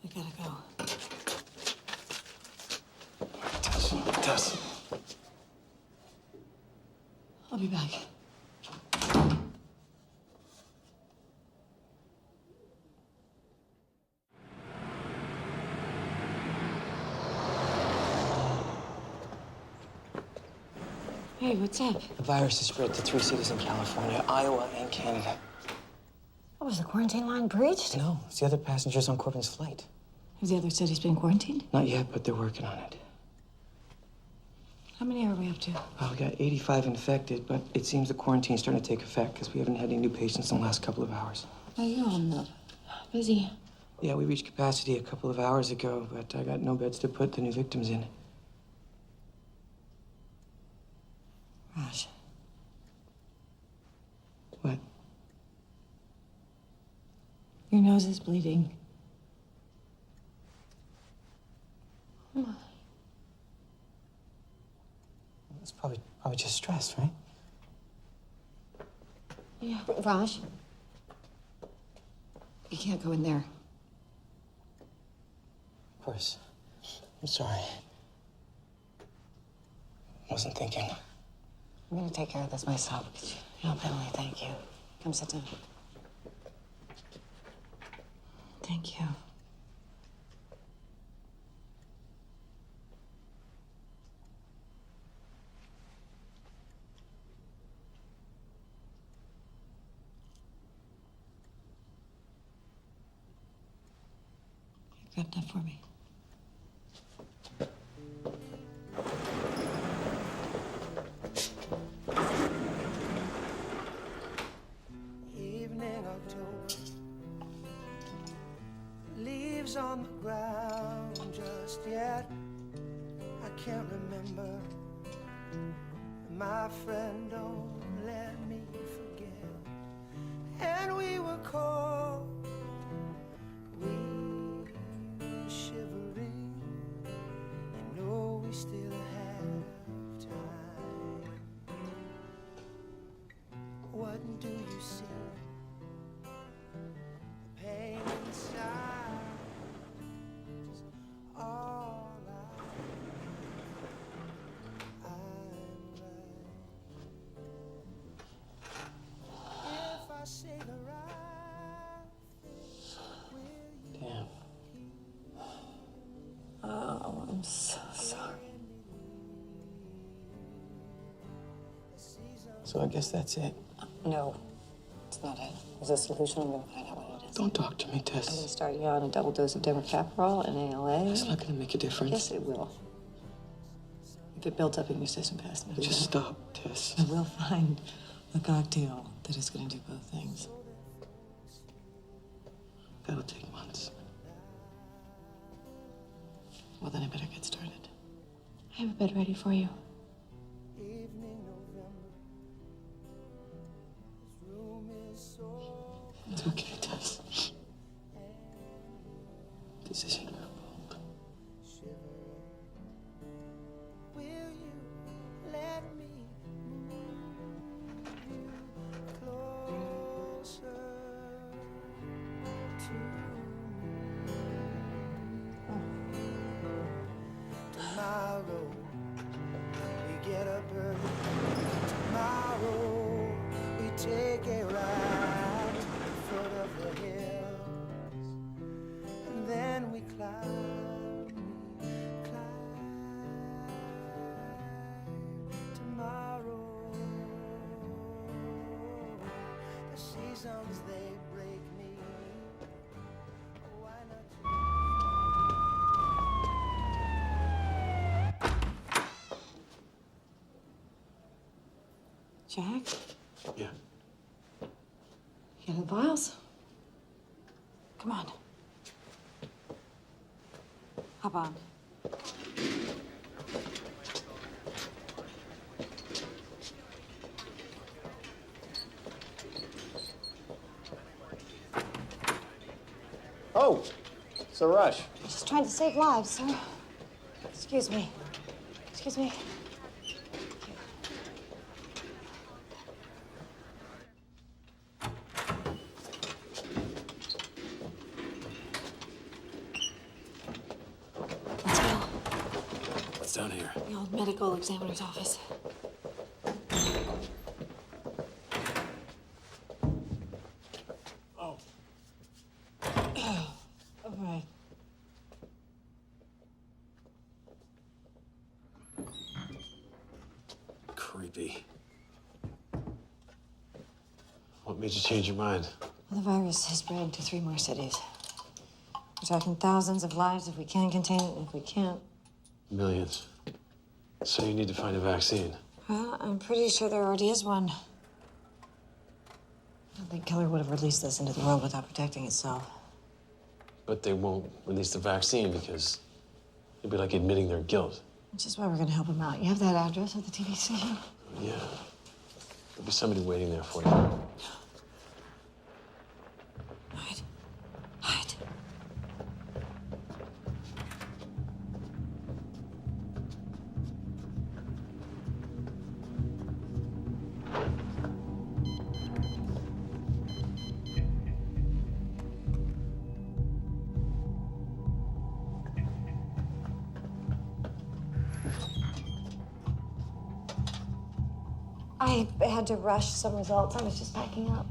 I gotta go. Tess. I'll be back. Hey, what's up? The virus has spread to 3 cities in California, Iowa, and Canada. Oh, was the quarantine line breached? No, it's the other passengers on Corbin's flight. Have the other cities been quarantined? Not yet, but they're working on it. How many are we up to? Well, we got 85 infected, but it seems the quarantine's starting to take effect because we haven't had any new patients in the last couple of hours. Are you all busy? Yeah, we reached capacity a couple of hours ago, but I got no beds to put the new victims in. Raj. What? Your nose is bleeding. It's probably just stress, right? Yeah. Raj. You can't go in there. Of course. I'm sorry. Wasn't thinking. I'm gonna take care of this myself. Could you help Emily? Thank you. Come sit down. Thank you. Grab that for me. Evening October, leaves on the ground just yet. I can't remember. My friend, don't let me forget. And we were cold, we were shivering. You know we still have time. What do you see? The pain inside is all if I say the right thing, will you? Damn. Oh, I'm so sorry. So I guess that's it. No, it's not it. There's a solution. I'm gonna find out what it is. Don't talk to me, I'm gonna Tess. start you on a double dose of demercaprol and ALA. It's not gonna make a difference. Yes, it will. If it builds up in your system fast enough. Just stop, Tess. I will find a cocktail that is gonna do both things. That'll take months. Well, then I better get started. I have a bed ready for you. evening November, this room is so It's okay, Tess. This isn't your fault. will you let me move you closer to me? Tomorrow we get up early. Tomorrow we take a ride to the foot of the hills, and then we climb. Tomorrow, the seasons they break me. Why Jack? Yeah. You got the vials? Come on. Hop on. Oh, it's a rush. Just trying to save lives, sir. Excuse me. Excuse me. Let's go. What's down here? The old medical examiner's office. Oh. All right. Creepy. What made you change your mind? Well, the virus has spread to 3 more cities. We're talking thousands of lives if we can contain it, and if we can't. Millions. So you need to find a vaccine. Well, I'm pretty sure there already is one. I don't think Killer would have released this into the world without protecting itself. But they won't release the vaccine because it'd be like admitting their guilt. Which is why we're gonna help him out. You have that address at the TV station? Yeah. There'll be somebody waiting there for you. Hide. Hide. I had to rush some results. I was just packing up.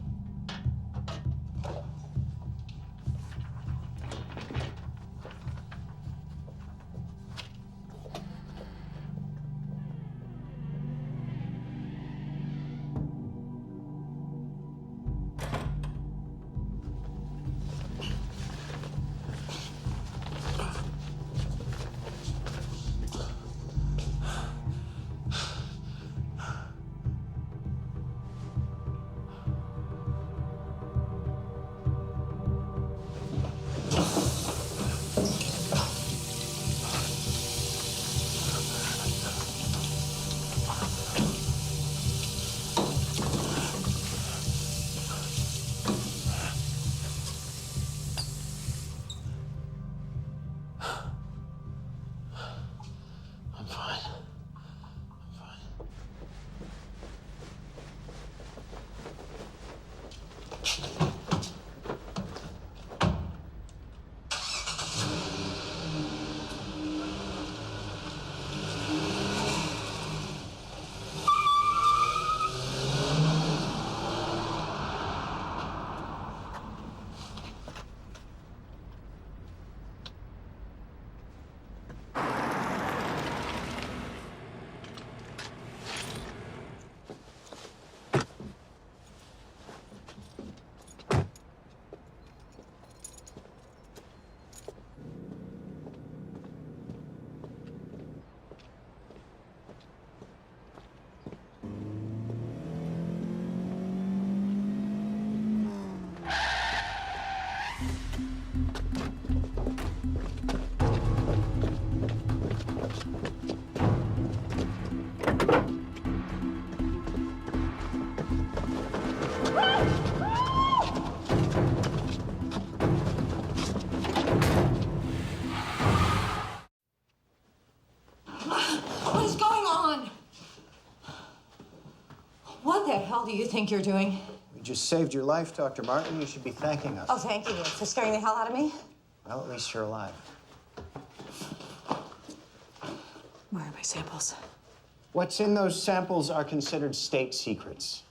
hell do you think you're doing? We just saved your life, Dr. Martin. You should be thanking us. Oh, thank you for scaring the hell out of me. Well, at least you're alive. Where are my samples? What's in those samples are considered state secrets.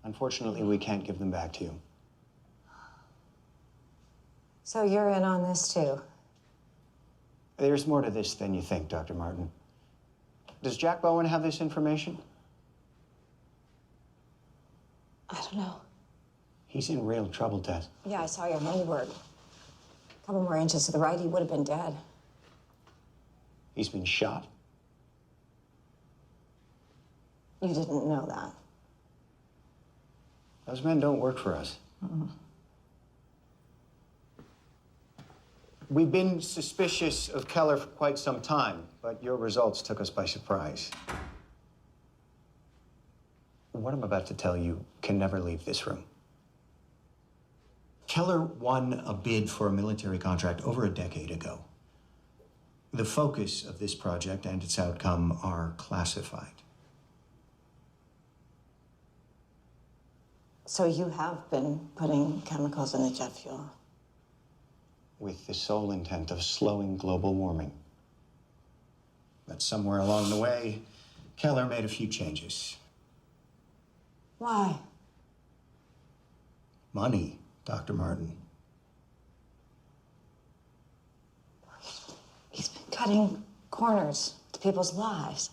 Unfortunately, we can't give them back to you. So you're in on this too? There's more to this than you think, Dr. Martin. Does Jack Bowen have this information? I don't know. He's in real trouble, Tess. Yeah, I saw your handiwork. A couple more inches to the right, he would have been dead. He's been shot. You didn't know that. Those men don't work for us. We've been suspicious of Keller for quite some time, but your results took us by surprise. What I'm about to tell you can never leave this room. Keller won a bid for a military contract over a decade ago. The focus of this project and its outcome are classified. So you have been putting chemicals in the jet fuel? With the sole intent of slowing global warming. But somewhere along the way, Keller made a few changes. Why? Money, Dr. Martin. He's been cutting corners to people's lives.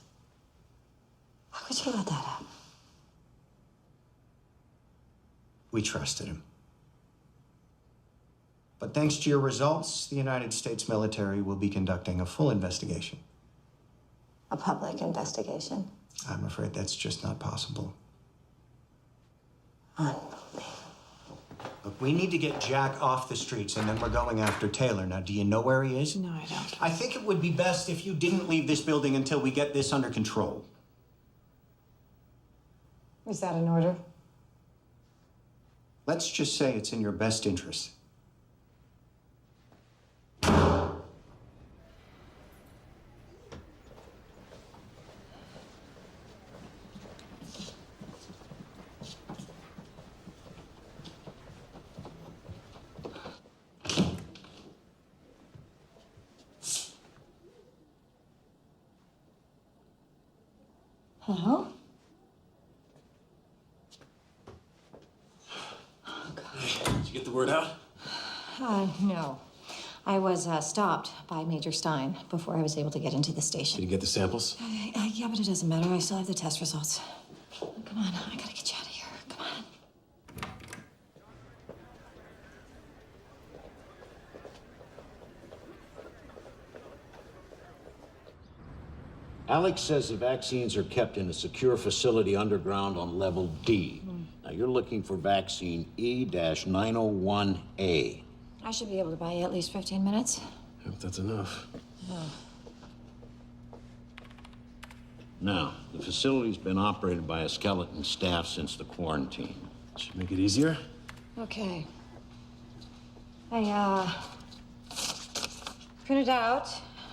How could you let that happen? We trusted him. But thanks to your results, the United States military will be conducting a full investigation. A public investigation? I'm afraid that's just not possible. Look, we need to get Jack off the streets, and then we're going after Taylor. Now, do you know where he is? No, I don't. I think it would be best if you didn't leave this building until we get this under control. Is that an order? Let's just say it's in your best interest. Hello? Did you get the word out? No. I was stopped by Major Stein before I was able to get into the station. Did you get the samples? Yeah, but it doesn't matter. I still have the test results. Come on, I gotta get you out of here. Come on. Alex says the vaccines are kept in a secure facility underground on level D. Now, you're looking for vaccine E-901A. I should be able to buy you at least 15 minutes. I hope that's enough. Oh. Now, the facility's been operated by a skeleton staff since the quarantine. Should make it easier. Okay. I printed out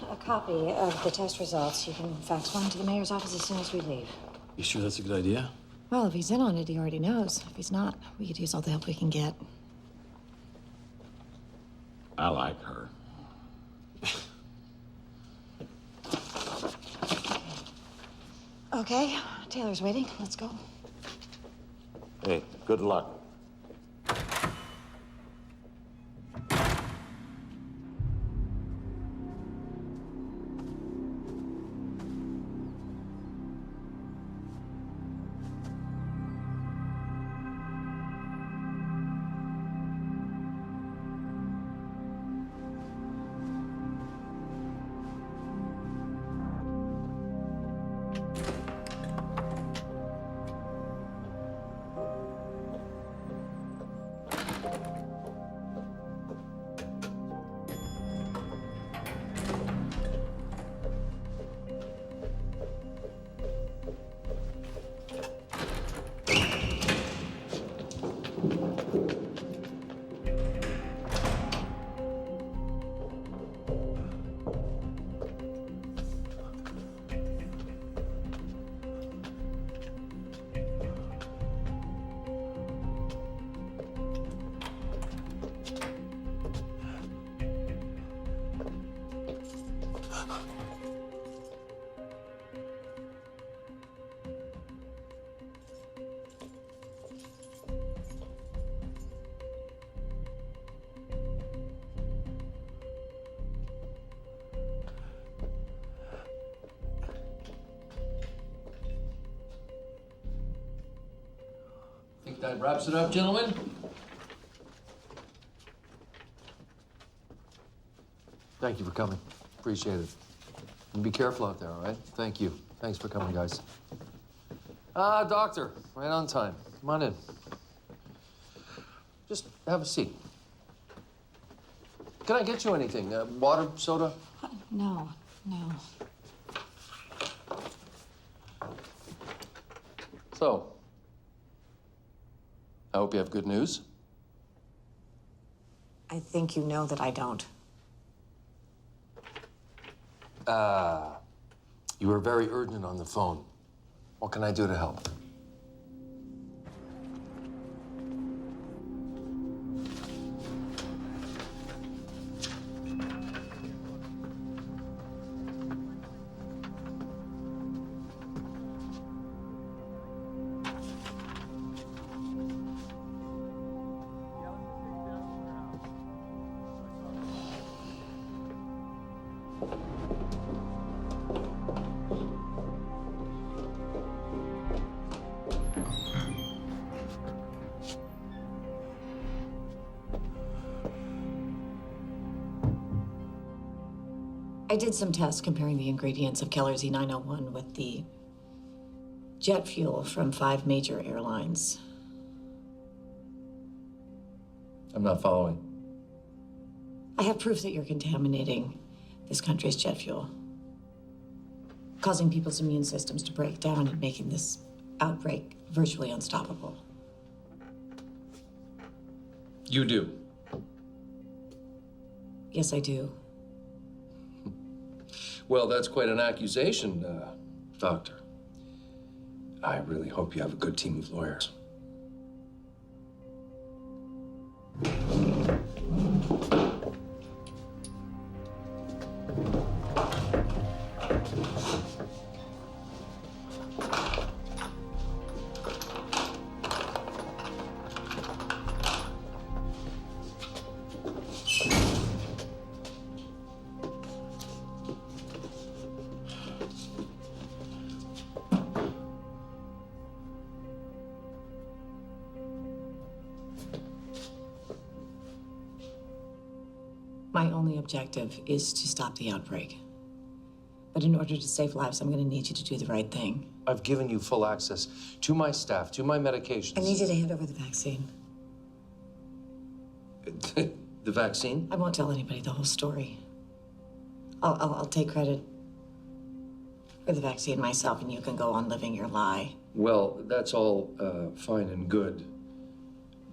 a copy of the test results. You can fax one to the mayor's office as soon as we leave. You sure that's a good idea? Well, if he's in on it, he already knows. If he's not, we could use all the help we can get. I like her. Okay, Taylor's waiting. Let's go. Hey, good luck. That wraps it up, gentlemen. Thank you for coming. Appreciate it. And be careful out there, all right? Thank you. Thanks for coming, guys. Doctor, right on time. Come on in. Just have a seat. Can I get you anything? Water, soda? No, no. So, I hope you have good news. I think you know that I don't. You were very urgent on the phone. What can I do to help? I did some tests comparing the ingredients of Keller's E901 with the jet fuel from 5 major airlines. I'm not following. I have proof that you're contaminating this country's jet fuel, causing people's immune systems to break down and making this outbreak virtually unstoppable. You do? Yes, I do. Well, that's quite an accusation, Doctor. I really hope you have a good team of lawyers. My only objective is to stop the outbreak. But in order to save lives, I'm going to need you to do the right thing. I've given you full access to my staff, to my medications. I need you to hand over the vaccine. The vaccine? I won't tell anybody the whole story. I'll take credit for the vaccine myself, and you can go on living your lie. Well, that's all fine and good.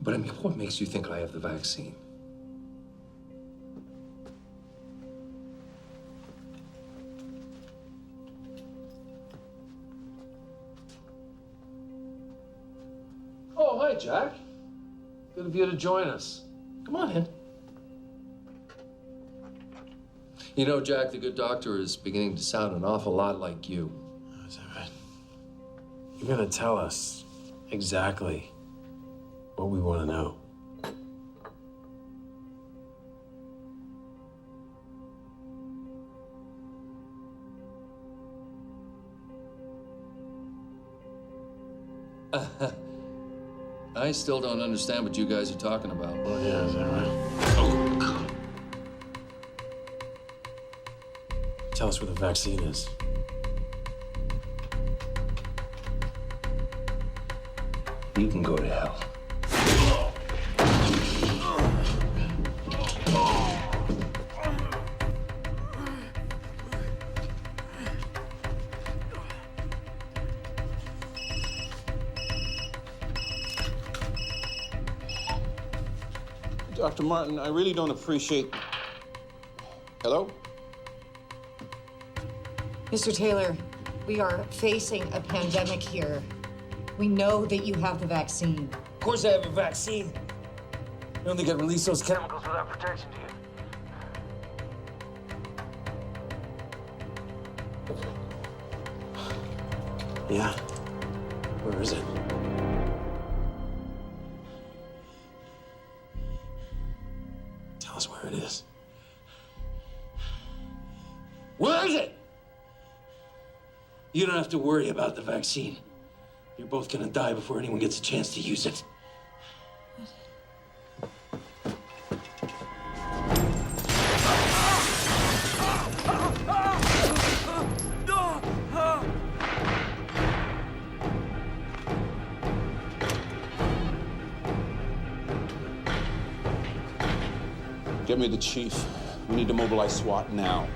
But I mean, what makes you think I have the vaccine? Oh, hi, Jack. Good of you to join us. Come on in. You know, Jack, the good doctor is beginning to sound an awful lot like you. Oh, is that right? You're gonna tell us exactly what we want to know. I still don't understand what you guys are talking about. Oh, yeah, is that right? Oh, God. Tell us where the vaccine is. You can go to hell. Dr. Martin, I really don't appreciate... Hello? Mr. Taylor, we are facing a pandemic here. We know that you have the vaccine. Of course I have a vaccine. You don't think I'd release those chemicals without protection, do you? Yeah? Where is it? Tell us where it is. Where is it? You don't have to worry about the vaccine. You're both gonna die before anyone gets a chance to use it. Get me the chief. We need to mobilize SWAT now.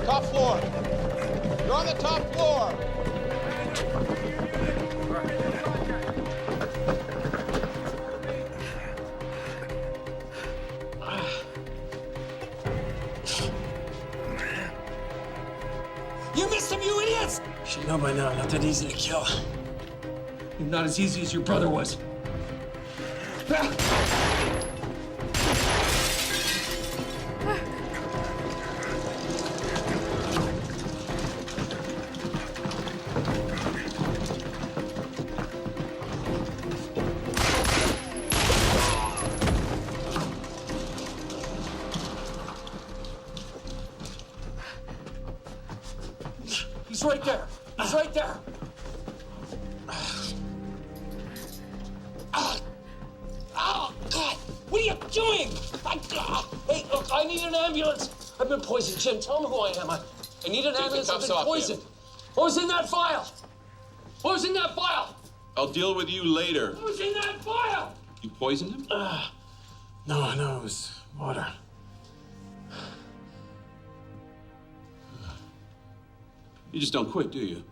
Top floor. You're on the top floor. You missed him, you idiots! You should know by now, not that easy to kill. You're not as easy as your brother was. He's right there. He's right there. Oh, God! What are you doing? Hey, look, I need an ambulance. I've been poisoned, Jim. Tell him who I am. I need an ambulance. I've been poisoned. What was in that file? What was in that file? I'll deal with you later. What was in that file? You poisoned him? No, it was water. You just don't quit, do you?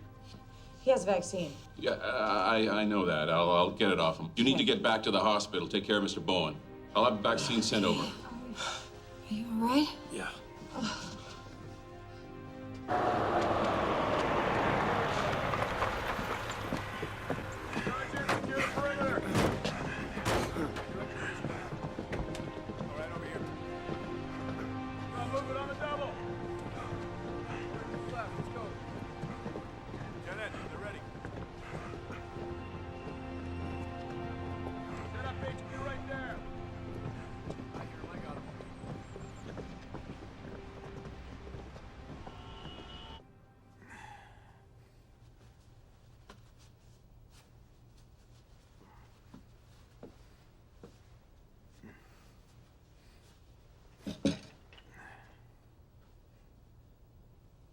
He has a vaccine. Yeah, I know that. I'll get it off him. You need to get back to the hospital. Take care of Mr. Bowen. I'll have a vaccine sent over. Are you all right? Yeah.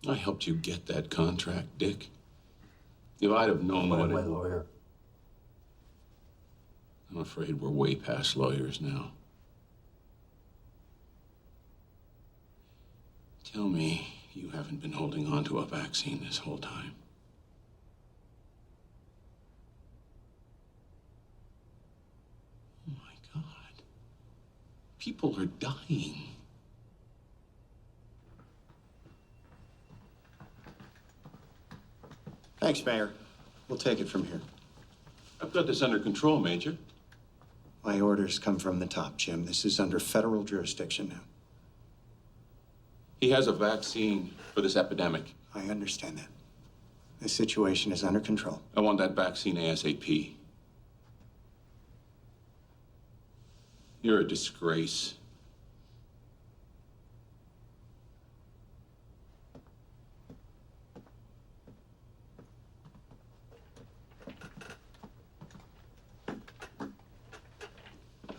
I helped you get that contract, Dick. If I'd have known what my lawyer. I'm afraid we're way past lawyers now. Tell me you haven't been holding on to a vaccine this whole time. Oh my God. People are dying. Thanks, Mayor. We'll take it from here. I've got this under control, Major. My orders come from the top, Jim. This is under federal jurisdiction now. He has a vaccine for this epidemic. I understand that. The situation is under control. I want that vaccine ASAP. You're a disgrace.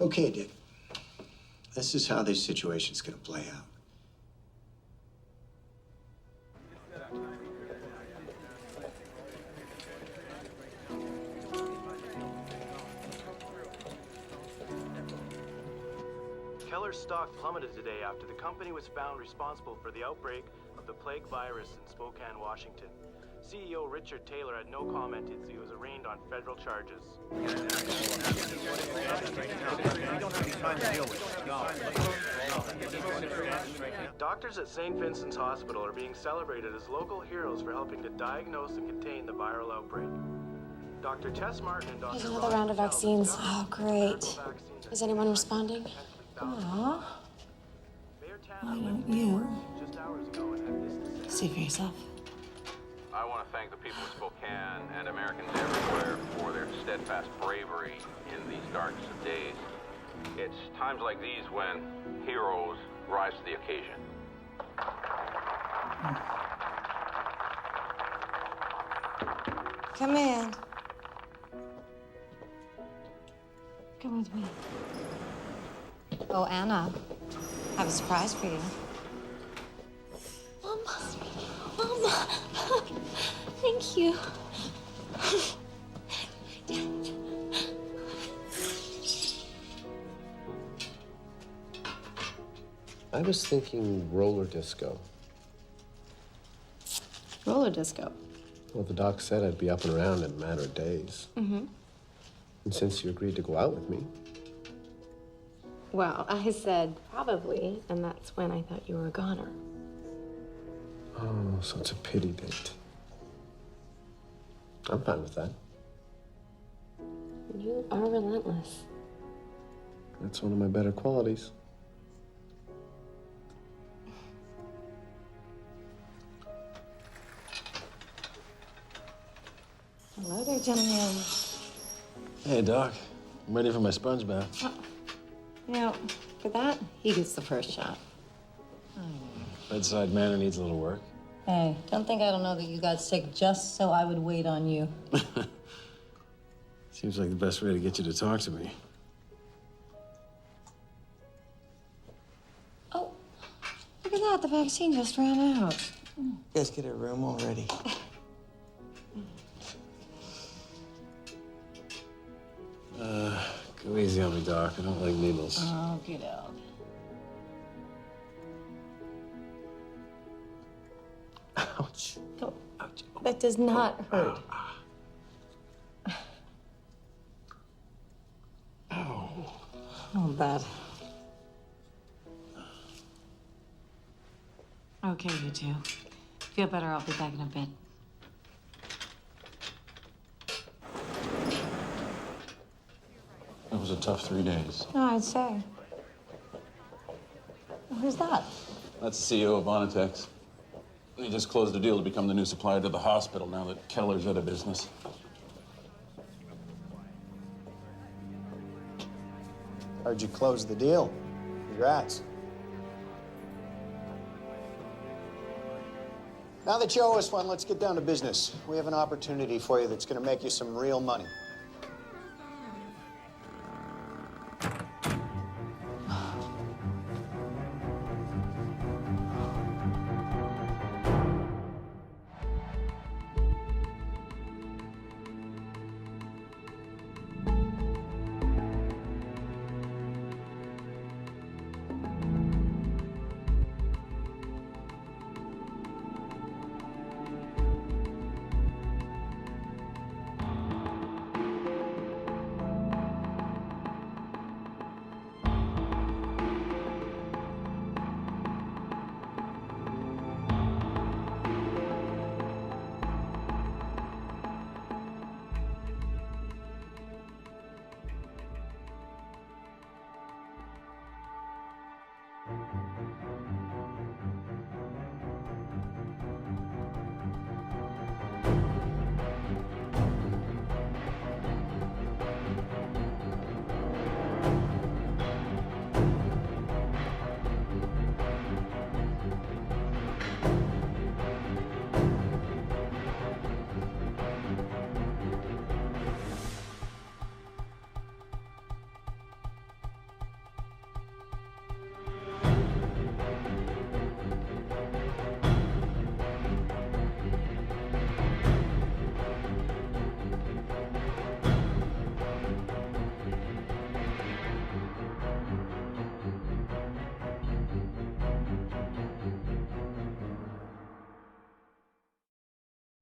Okay, Dick. This is how this situation's gonna play out. Keller's stock plummeted today after the company was found responsible for the outbreak of the plague virus in Spokane, Washington. CEO Richard Taylor had no comment as he was arraigned on federal charges. Doctors at St. Vincent's Hospital are being celebrated as local heroes for helping to diagnose and contain the viral outbreak. Dr. Tess Martin and Dr. There's another round of vaccines. Oh, great. Is anyone responding? Aw. Why don't you see for yourself? I want to thank the people of Spokane and Americans everywhere for their steadfast bravery in these darkest of days. It's times like these when heroes rise to the occasion. Come in. Come with me. Oh, Anna, I have a surprise for you. Mama, thank you. I was thinking roller disco. Roller disco. Well, the doc said I'd be up and around in a matter of days. Mm-hmm. And since you agreed to go out with me, Well, I said probably, and that's when I thought you were a goner. oh, so it's a pity date. I'm fine with that. You are relentless. That's one of my better qualities. Hello there, gentlemen. Hey, Doc. I'm ready for my sponge bath. You know, for that, he gets the first shot. Bedside manner needs a little work. Hey, don't think I don't know that you got sick just so I would wait on you. Seems like the best way to get you to talk to me. Oh, look at that. The vaccine just ran out. You guys get a room already. Go easy on me, Doc. I don't like needles. Oh, get out. Ouch. Don't. Ouch. That does not hurt. Oh, bad. Okay, you two. Feel better, I'll be back in a bit. It was a tough 3 days. No, I'd say. Who's that? That's the CEO of Vonitex. He just closed a deal to become the new supplier to the hospital now that Keller's out of business. Heard you closed the deal. Congrats. Now that you owe us one, let's get down to business. We have an opportunity for you that's going to make you some real money.